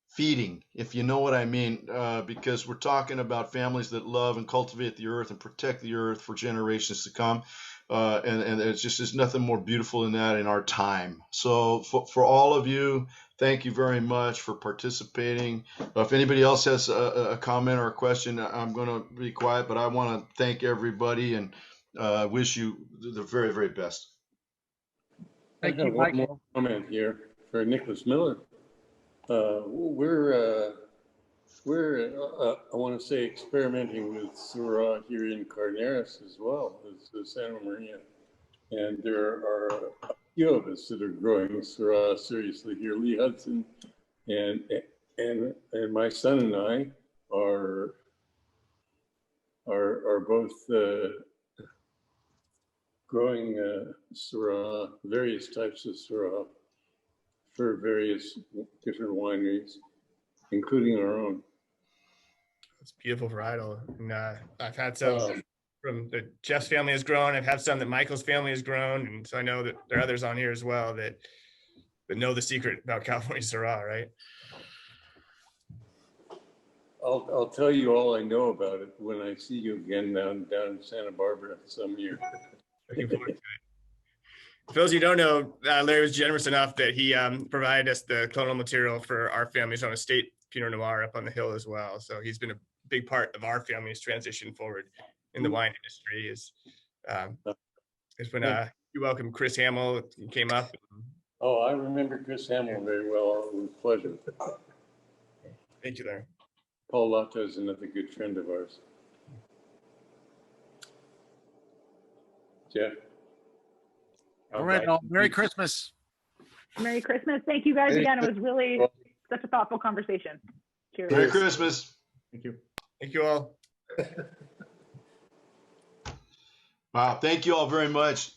feeding, if you know what I mean, because we're talking about families that love and cultivate the earth and protect the earth for generations to come. And there's nothing more beautiful than that in our time. So for all of you, thank you very much for participating. If anybody else has a comment or a question, I'm going to be quiet, but I want to thank everybody and wish you the very, very best. Thank you, Michael. One more comment here for Nicholas Miller. We're I want to say experimenting with Syrah here in Carneros as well as Santa Maria, and there are a few of us that are growing Syrah seriously here. Lee Hudson and my son and I are both growing Syrah, various types of Syrah for various different wineries, including our own. It's beautiful varietal. And I've had some from Jeff's family has grown. I've had some that Michael's family has grown. And so I know that there are others on here as well that know the secret about California Syrah, right? I'll tell you all I know about it when I see you again down in Santa Barbara some year. Looking forward to it. For those of you who don't know, Larry was generous enough that he provided us the clonal material for our family's own estate Pinot Noir up on the hill as well. So he's been a big part of our family's transition forward in the wine industry. Is when you welcome Chris Hamill came up. Oh, I remember Chris Hamill very well. It was a pleasure. Thank you, Larry. Paul Latta is another good friend of ours. Jeff. All right. Well, Merry Christmas. Merry Christmas. Thank you guys again. It was really such a thoughtful conversation. Cheers. Merry Christmas. Thank you. Thank you all. Wow. Thank you all very much.